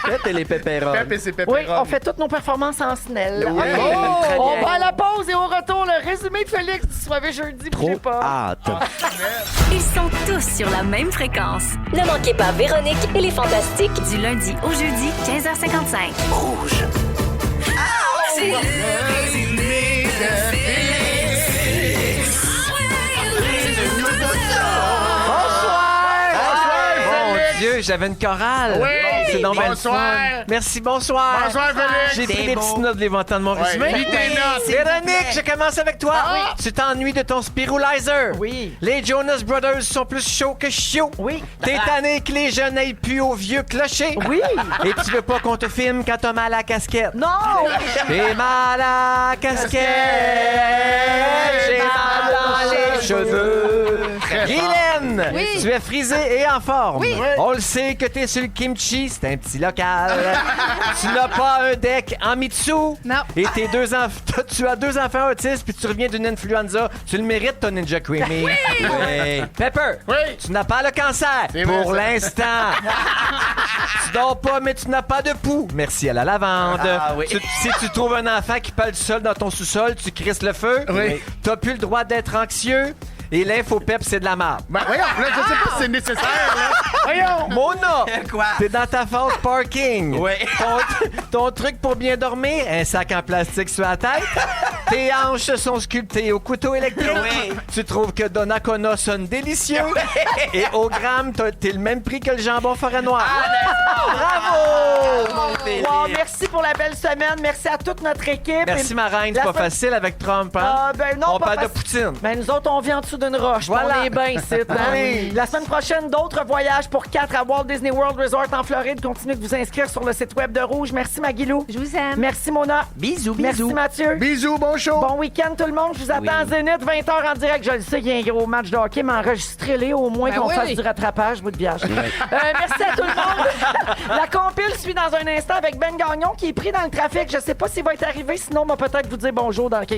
Faites les pépérones. Pep et ses Oui, pépérones. on fait toutes nos performances en snell. Oui. OK. Très On bien. va à la pause et au retour, le résumé de Félix du Soirée jeudi. Bougez pas. Hâte. Ils sont tous sur la même fréquence. Ne manquez pas Véronique et les Fantastiques. Du lundi au jeudi, 15h55. Rouge. C'est le résumé de Félix. Mon Dieu, j'avais une chorale. Oui, c'est donc bien le bonsoir. fun. Merci, bonsoir. Bonsoir, Félix. J'ai pris C'est des beau. petites notes les entendre mon Ouais, résumé. lis tes notes. Véronique, je commence avec toi. Tu t'ennuies de ton spirulizer. Oui. Les Jonas Brothers sont plus chauds que chiots. Oui. T'es tanné que les jeunes aillent plus au vieux clocher. Oui. Et tu veux pas qu'on te filme quand t'as mal à la casquette. Non! J'ai mal à la casquette. J'ai mal dans les cheveux. Guylaine, Oui. tu es frisée et en forme. Oui. On le sait que t'es sur le kimchi, c'est un petit local. Tu n'as pas un deck en Mitsu. Non. Et tes tu as 2 enfants autistes puis tu reviens d'une influenza. Tu le mérites, ton Ninja Creamy. Oui. Pepper, Oui. tu n'as pas le cancer C'est vrai, pour ça. l'instant. Tu dors pas, mais tu n'as pas de pouls. Merci à la lavande. Ah, oui. Si tu trouves un enfant qui pèle du sol dans ton sous-sol, tu crisses le feu. Oui. T'as plus le droit d'être anxieux. Et l'infopep, c'est de la merde. Ben, voyons, là, je sais pas si c'est nécessaire, là. Voyons. Mona, Quoi? t'es dans ta phase parking. Oui. Ton truc pour bien dormir, un sac en plastique sur la tête. Tes hanches sont sculptées au couteau électrique. Oui. Tu trouves que Donnacona sonne délicieux. Et au gramme, t'es le même prix que le jambon forêt noire. Bravo! Wow, merci pour la belle semaine. Merci à toute notre équipe. Merci, ma reine. C'est La pas semaine- facile avec Trump, hein? Ah, ben non, On pas parle de facile. poutine. Ben, nous autres, on vit en dessous d'une roche. Voilà. On est bien ici. Hein? Oui. La semaine prochaine, d'autres voyages pour 4 à Walt Disney World Resort en Floride. Continuez de vous inscrire sur le site web de Rouge. Merci, Maguilou. Je vous aime. Merci, Mona. Bisous, Merci, bisous. Mathieu. Bisous, bon show! Bon week-end, tout le monde. Je vous attends à Zénith, 20h en direct. Je le sais qu'il y a un gros match de hockey, mais enregistrez-les au moins Ben qu'on oui. fasse du rattrapage, bout de biage. Merci à tout le monde. La compile suit dans un instant avec Ben Gagnon qui est pris dans le trafic. Je sais pas s'il va être arrivé, sinon on va peut-être vous dire bonjour dans 10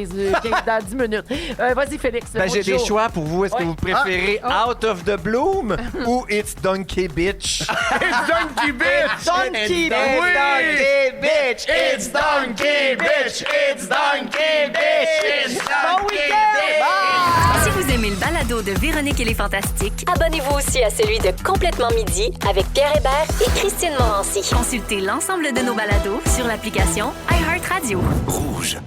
minutes. Vas-y, Félix. Ben, j'ai des choix pour vous. Est-ce que Ouais. vous préférez Out of the Bloom ou It's Donkey Bitch? It's Donkey Bitch! Donkey Bitch! It's Donkey Bitch! It's Donkey Bitch! Bon week-end! Si vous aimez le balado de Véronique et les Fantastiques, Abonnez-vous aussi à celui de Complètement Midi avec Pierre Hébert et Christine Morancy. consultez l'ensemble de nos balados sur l'application iHeartRadio. Rouge.